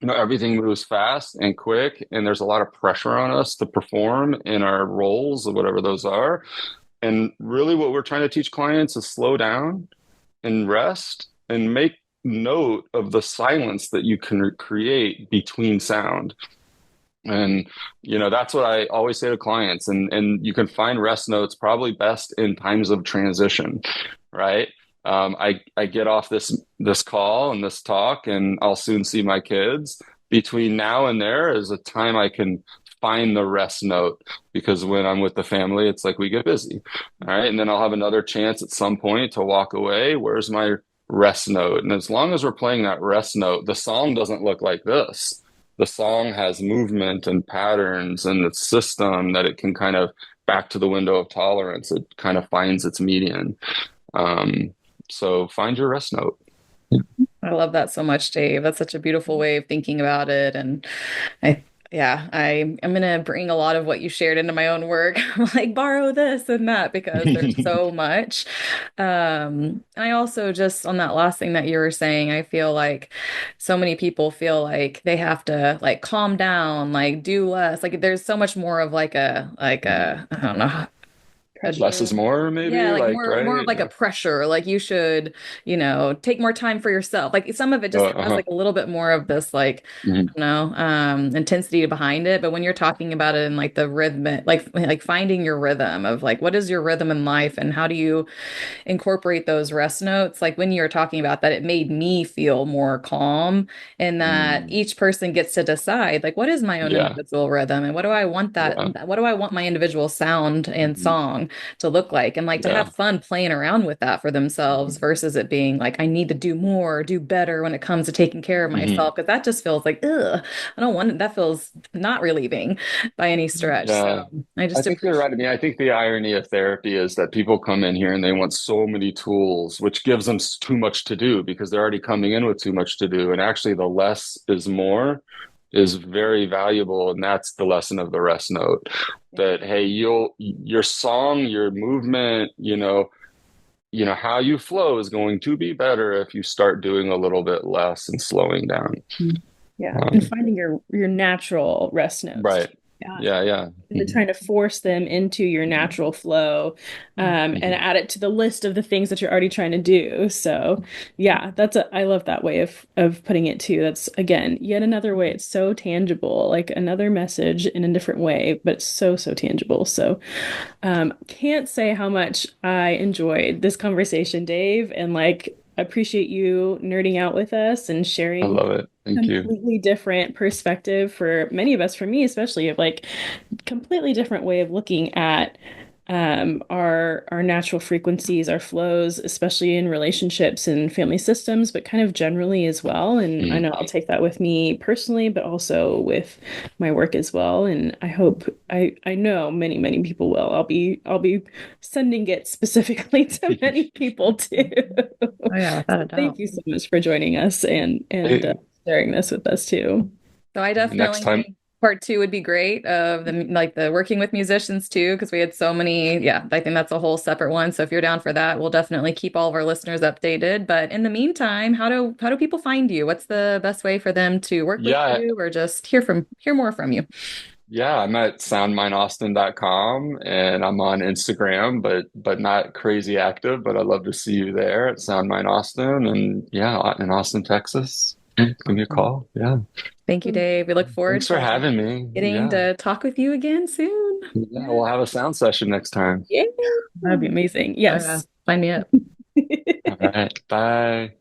everything moves fast and quick, and there's a lot of pressure on us to perform in our roles, or whatever those are. And really what we're trying to teach clients is slow down and rest and make note of the silence that you can create between sound. And that's what I always say to clients. And you can find rest notes probably best in times of transition, right? I get off this call and this talk, and I'll soon see my kids. Between now and there is a time I can find the rest note, because when I'm with the family, it's like we get busy. All right. And then I'll have another chance at some point to walk away. Where's my rest note? And as long as we're playing that rest note, the song doesn't look like this. The song has movement and patterns and its system that it can kind of, back to the window of tolerance, it kind of finds its median. Um, so find your rest note. I love that so much, Dave. That's such a beautiful way of thinking about it. And I, yeah, I'm gonna bring a lot of what you shared into my own work. Like borrow this and that because there's so much. And I also just on that last thing that you were saying, I feel like so many people feel like they have to like calm down, like do less. Like there's so much more of I don't know, Less is pressure. more, Yeah, maybe, like like, more of right? like a Yeah. pressure. Like you should, take more time for yourself. Like some of it just has Uh-huh. like a little bit more of this like, I Mhm. don't know, intensity behind it. But when you're talking about it in like the rhythm, like finding your rhythm of like what is your rhythm in life and how do you incorporate those rest notes. Like when you were talking about that, it made me feel more calm in that Mm. each person gets to decide, like, what is my own Yeah. individual rhythm and Yeah. what do I want my individual sound and Mhm. song to look like? And like to Yeah. have fun playing around with that for themselves Mhm. versus it being like, I need to do more, do better when it comes to taking care of Mhm. myself. Because that just feels like, ugh, I don't want it. That feels not relieving by any stretch. So Yeah. I I just think you're right. I appreciate. mean, I think the irony of therapy is that people come in here and they want so many tools, which gives them too much to do because they're already coming in with too much to do. And actually, the less is more is very valuable. And that's the lesson of the rest note that, hey, your song, your movement, how you flow is going to be better if you start doing a little bit less and slowing down. Yeah, and Um, finding your natural rest notes. right. Yeah, Yeah. Yeah. really trying to force them into your natural flow, and Mhm. add it to the list of the things that you're already trying to do. So, yeah, I love that way of putting it too. That's again yet another way. It's so tangible, like another message in a different way, but it's so tangible. So, can't say how much I enjoyed this conversation, Dave, and like appreciate you nerding out with us and I sharing love it. Thank you. completely different perspective for many of us, for me especially, of like completely different way of looking at our natural frequencies, our flows, especially in relationships and family systems, but kind of generally as well. And I Mm. know I'll take that with me personally, but also with my work as well. And I hope I know many people will. I'll be sending it specifically to many people too. Oh yeah, without a So thank doubt. you so much for joining us and Hey, sharing this with us too. So I next definitely time. think part two would be great of the like the working with musicians too, because we had so many. Yeah, I think that's a whole separate one. So if you're down for that, we'll definitely keep all of our listeners updated. But in the meantime, how do people find you? What's the best way for them to work with Yeah, you or just hear more from you? yeah, I'm at soundmindaustin.com and I'm on Instagram, but not crazy active, but I'd love to see you there at SoundMindAustin and yeah, in Austin, Texas. Give me a call. Yeah. Thank you, Dave. We look forward Thanks for to having me. getting Yeah. to talk with you again soon. Yeah, Yeah. we'll have a sound session next time. Yeah, that'd be amazing. Oh yeah, Yes. sign me up. All right. Bye.